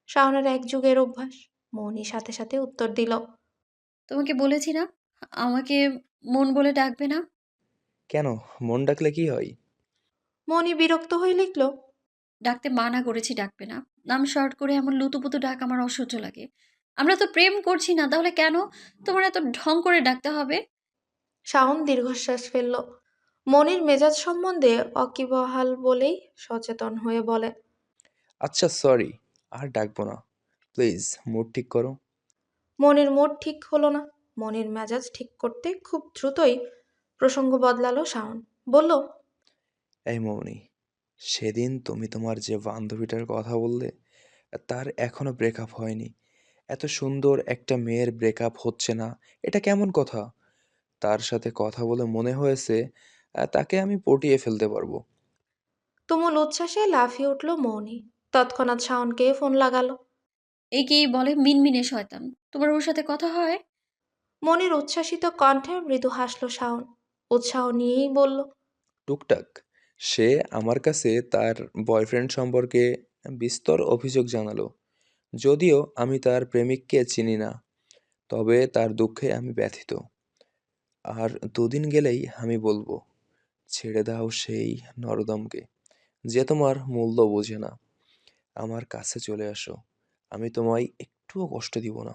A: শাওনের এক যুগের অভ্যাস। মনি সাথে সাথে উত্তর দিল,
I: তোমাকে বলেছি না আমাকে মন বলে ডাকবে না।
R: কেন? মন ডাকলে কি হয়?
A: মনি বিরক্ত হয়ে লিখল,
I: ডাকতে মানা করেছি, ডাকবে না। নাম শর্ট করে এমন লুতুপুতু ডাক আমার অসহ্য লাগে। আমরা তো প্রেম করছি না, তাহলে কেন তোমার এত ঢং করে ডাকতে হবে?
A: শাওন দীর্ঘশ্বাস ফেলল। মনির মেজাজ সম্বন্ধে অকিবহাল বলেই সচেতন হয়ে বলে,
R: আচ্ছা সরি, আর ডাকবো না। প্লিজ মুড ঠিক করো।
A: মনির মুড ঠিক হলো না। মনির মেজাজ ঠিক করতে খুব দ্রুতই প্রসঙ্গ বদলালো শাওন। বলল,
R: এই মৌনি, সেদিন তুমি তোমার যে বান্ধবীটার কথা বললে, তার এখনো ব্রেকআপ হয়নি। এত সুন্দর একটা মেয়ের ব্রেকআপ হচ্ছে না, এটা কেমন কথা? তার সাথে কথা বলে মনে হয়েছে তাকে আমি পটিয়ে ফেলতে পারবো।
A: তুমুল উচ্ছ্বাসে লাফিয়ে উঠল মৌনি। তৎক্ষণাৎ শাওনকে ফোন লাগালো।
I: একেই বলে মিনমিনে শয়তান। তোমার ওর সাথে কথা হয়?
A: মনির উচ্ছ্বাসিত কণ্ঠে মৃদু হাসল শাওন। উৎসাহ নিয়েই বলল,
R: টুকটাক। সে আমার কাছে তার বয়ফ্রেন্ড সম্পর্কে বিস্তর অভিযোগ জানালো। যদিও আমি তার প্রেমিককে চিনি না, তবে তার দুঃখে আমি ব্যথিত। আর দুদিন গেলেই আমি বলবো, ছেড়ে দাও সেই নরদমকে, যে তোমার মূল্য বোঝে না। আমার কাছে চলে আসো, আমি তোমায় একটুও কষ্ট দিব না।